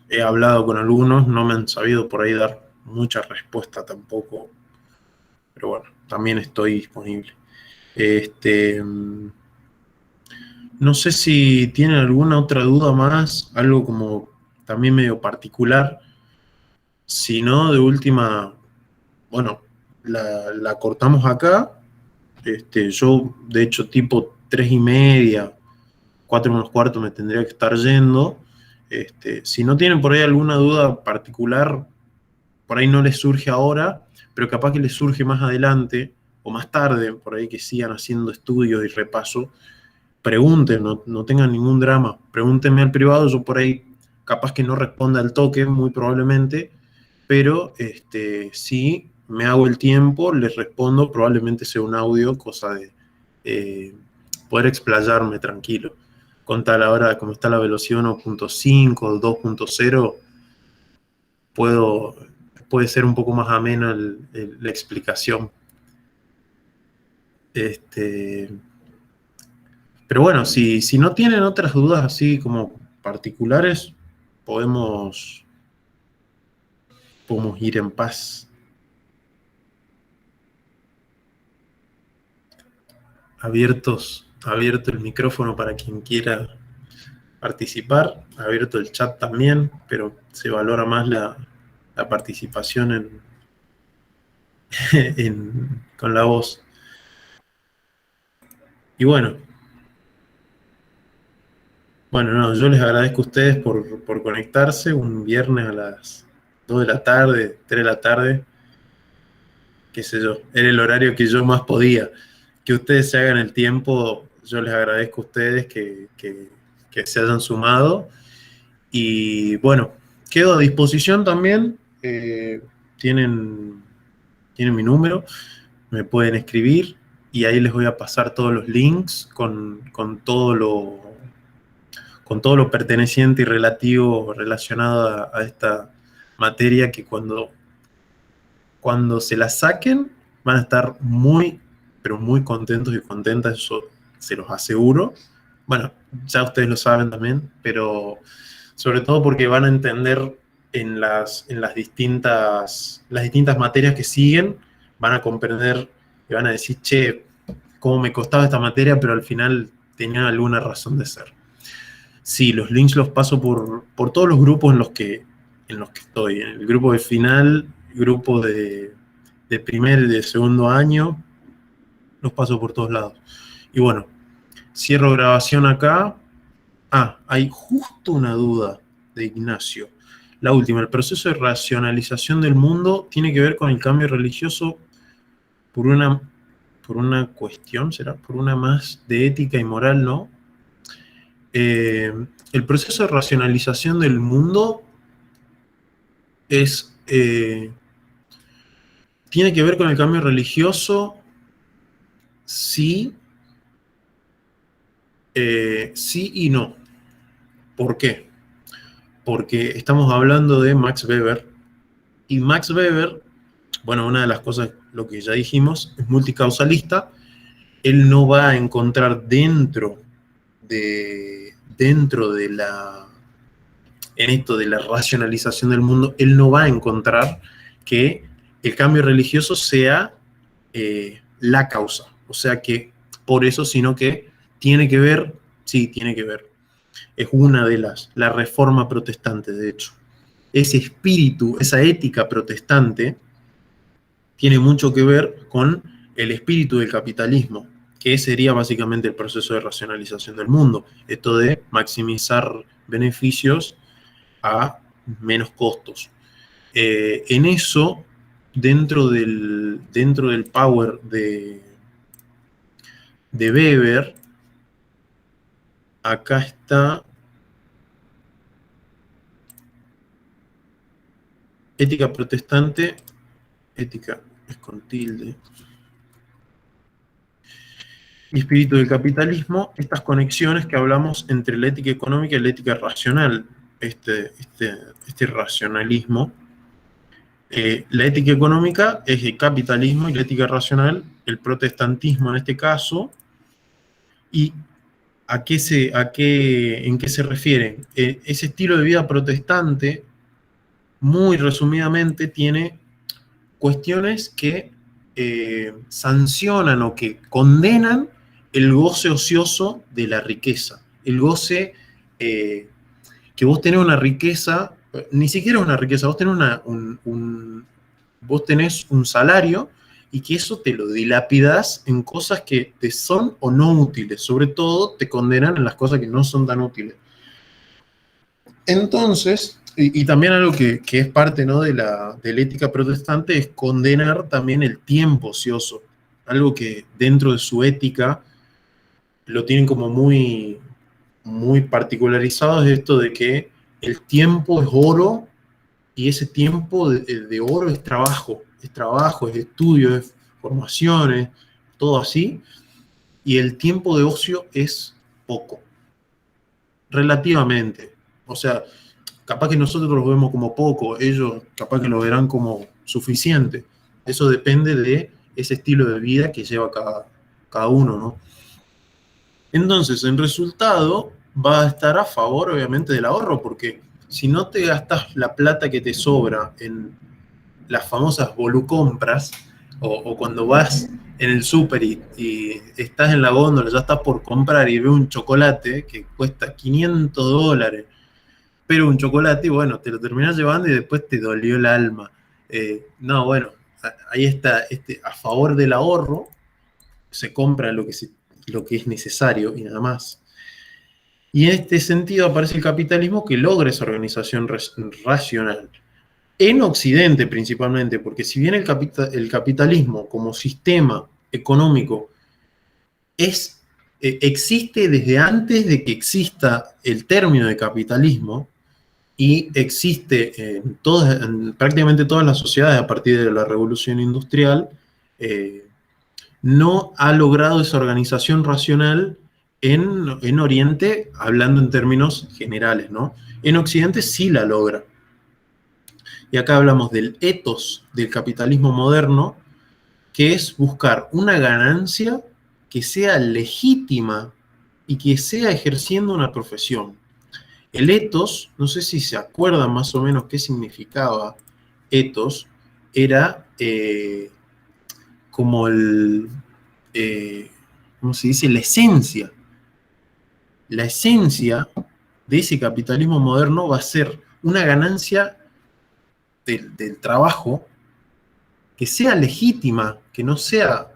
[SPEAKER 1] he hablado con algunos, no me han sabido por ahí dar mucha respuesta tampoco, pero bueno, también estoy disponible. No sé si tienen alguna otra duda más, algo como también medio particular. Si no, de última, bueno, la cortamos acá. Yo, de hecho, tipo 3:30, 4:45 me tendría que estar yendo. Si no tienen por ahí alguna duda particular, por ahí no les surge ahora, pero capaz que les surge más adelante o más tarde, por ahí que sigan haciendo estudios y repaso, pregunten, no tengan ningún drama, pregúntenme al privado, yo por ahí capaz que no responda al toque, muy probablemente, pero si me hago el tiempo, les respondo, probablemente sea un audio, cosa de poder explayarme tranquilo. Con tal ahora, como está la velocidad 1.5, 2.0, puede ser un poco más amena la explicación. Pero bueno, si no tienen otras dudas así como particulares, podemos ir en paz. Abierto el micrófono para quien quiera participar, abierto el chat también, pero se valora más la participación con la voz. Y bueno, no, yo les agradezco a ustedes por conectarse un viernes a las 2 de la tarde, 3 de la tarde, qué sé yo, era el horario que yo más podía. Que ustedes se hagan el tiempo, yo les agradezco a ustedes que se hayan sumado. Y bueno, quedo a disposición también. Tienen mi número, me pueden escribir y ahí les voy a pasar todos los links con todo lo perteneciente y relacionado a esta materia, que cuando se la saquen van a estar muy, pero muy contentos y contentas, eso se los aseguro. Bueno, ya ustedes lo saben también, pero sobre todo porque van a entender en las distintas materias que siguen, van a comprender y van a decir, che, cómo me costaba esta materia, pero al final tenía alguna razón de ser. Sí, los links los paso por todos los grupos en los que estoy. En el grupo de final, grupo de primer y de segundo año, los paso por todos lados. Y bueno, cierro grabación acá. Hay justo una duda de Ignacio. La última, el proceso de racionalización del mundo tiene que ver con el cambio religioso por una cuestión, ¿será? Por una más de ética y moral, ¿no? El proceso de racionalización del mundo tiene que ver con el cambio religioso, sí y no. ¿Por qué? Porque estamos hablando de Max Weber, y Max Weber, bueno, una de las cosas, lo que ya dijimos, es multicausalista. Él no va a encontrar dentro de la racionalización del mundo, él no va a encontrar que el cambio religioso sea la causa. O sea que por eso, sino que tiene que ver, es una de la reforma protestante, de hecho. Ese espíritu, esa ética protestante, tiene mucho que ver con el espíritu del capitalismo, que sería básicamente el proceso de racionalización del mundo. Esto de maximizar beneficios a menos costos. En eso dentro del power de Weber, acá está ética protestante, ética es con tilde, y espíritu del capitalismo, estas conexiones que hablamos entre la ética económica y la ética racional, este racionalismo. La ética económica es el capitalismo y la ética racional el protestantismo en este caso. ¿Y en qué se refiere? Ese estilo de vida protestante, muy resumidamente, tiene cuestiones que sancionan o que condenan el goce ocioso de la riqueza. El goce que vos tenés una riqueza, ni siquiera una riqueza, vos tenés un salario y que eso te lo dilapidas en cosas que te son o no útiles. Sobre todo te condenan en las cosas que no son tan útiles. Entonces, y también algo que es parte, ¿no?, de la ética protestante es condenar también el tiempo ocioso. Algo que dentro de su ética lo tienen como muy, muy particularizado, es esto de que el tiempo es oro y ese tiempo de oro es trabajo, es estudio, es formación, es todo así, y el tiempo de ocio es poco, relativamente. O sea, capaz que nosotros lo vemos como poco, ellos capaz que lo verán como suficiente. Eso depende de ese estilo de vida que lleva cada uno, ¿no? Entonces, en resultado, va a estar a favor, obviamente, del ahorro, porque si no te gastas la plata que te sobra en las famosas volucompras, o cuando vas en el súper y estás en la góndola, ya estás por comprar y ves un chocolate que cuesta $500, pero un chocolate, y bueno, te lo terminás llevando y después te dolió el alma. No, bueno, ahí está, a favor del ahorro, se compra lo que es necesario y nada más. Y en este sentido aparece el capitalismo que logra esa organización racional. En Occidente principalmente, porque si bien el capitalismo como sistema económico existe desde antes de que exista el término de capitalismo, y existe en prácticamente todas las sociedades a partir de la revolución industrial, no ha logrado esa organización racional en Oriente, hablando en términos generales, ¿no? En Occidente sí la logra. Y acá hablamos del ethos del capitalismo moderno, que es buscar una ganancia que sea legítima y que sea ejerciendo una profesión. El ethos, no sé si se acuerdan más o menos qué significaba ethos, era como ¿cómo se dice? La esencia. La esencia de ese capitalismo moderno va a ser una ganancia del trabajo que sea legítima, que no sea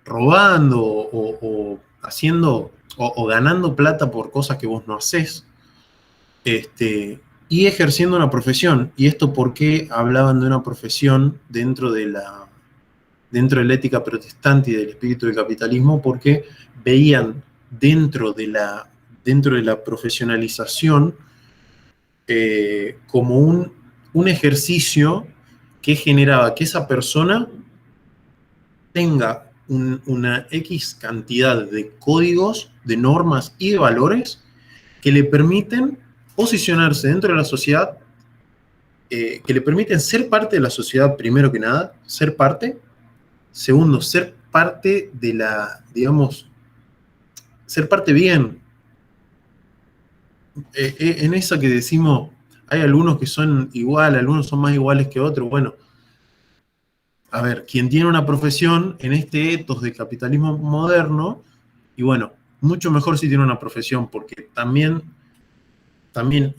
[SPEAKER 1] robando o haciendo o ganando plata por cosas que vos no hacés, y ejerciendo una profesión. ¿Y esto por qué hablaban de una profesión dentro de la ética protestante y del espíritu del capitalismo? Porque veían dentro de la profesionalización como un ejercicio que generaba que esa persona tenga una X cantidad de códigos, de normas y de valores que le permiten posicionarse dentro de la sociedad, que le permiten ser parte de la sociedad, primero que nada, ser parte. Segundo, ser parte de ser parte bien. En esa que decimos, hay algunos que son iguales, algunos son más iguales que otros. Bueno, a ver, quien tiene una profesión en este ethos del capitalismo moderno, y bueno, mucho mejor si tiene una profesión, porque también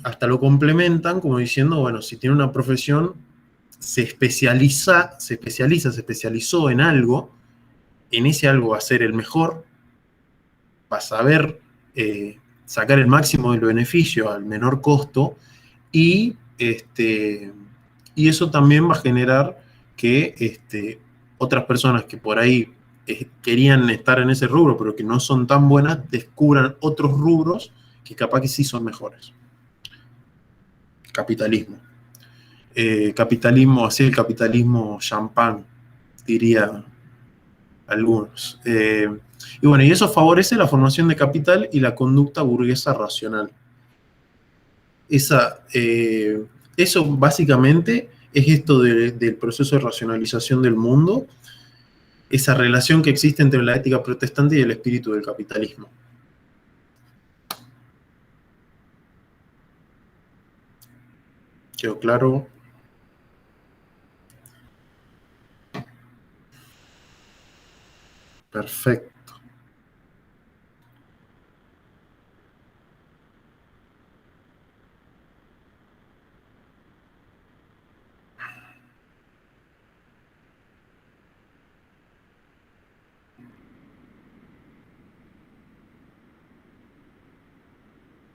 [SPEAKER 1] hasta lo complementan como diciendo, bueno, si tiene una profesión, se especializó en algo, en ese algo va a ser el mejor, va a saber sacar el máximo del beneficio al menor costo, y eso también va a generar que otras personas que por ahí querían estar en ese rubro, pero que no son tan buenas, descubran otros rubros que capaz que sí son mejores. Capitalismo. Capitalismo, así el capitalismo champán, diría algunos. Y bueno, y eso favorece la formación de capital y la conducta burguesa racional. Eso básicamente es esto del proceso de racionalización del mundo, esa relación que existe entre la ética protestante y el espíritu del capitalismo. ¿Quedó claro? Perfecto.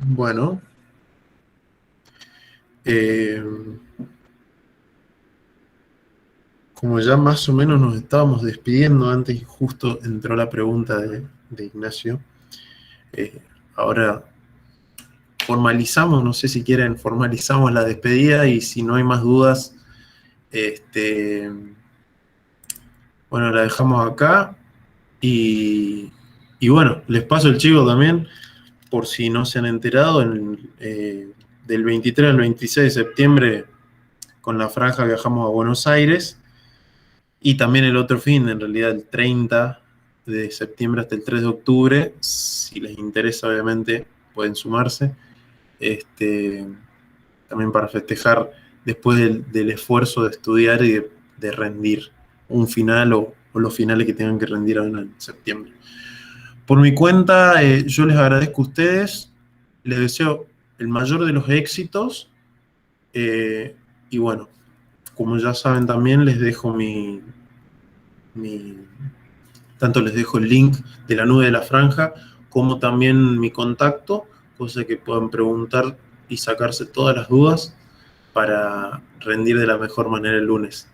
[SPEAKER 1] Bueno, como ya más o menos nos estábamos despidiendo antes y justo entró la pregunta de Ignacio, ahora formalizamos, no sé si quieren, formalizamos la despedida y si no hay más dudas, bueno, la dejamos acá y bueno, les paso el chivo también, por si no se han enterado, del 23 al 26 de septiembre con la franja viajamos a Buenos Aires y también el otro fin, en realidad el 30 de septiembre hasta el 3 de octubre, si les interesa obviamente pueden sumarse, también para festejar después del esfuerzo de estudiar y de rendir un final o los finales que tengan que rendir ahora en septiembre. Por mi cuenta, yo les agradezco a ustedes, les deseo el mayor de los éxitos y bueno, como ya saben también les dejo tanto les dejo el link de la nube de la franja como también mi contacto, cosa que puedan preguntar y sacarse todas las dudas para rendir de la mejor manera el lunes.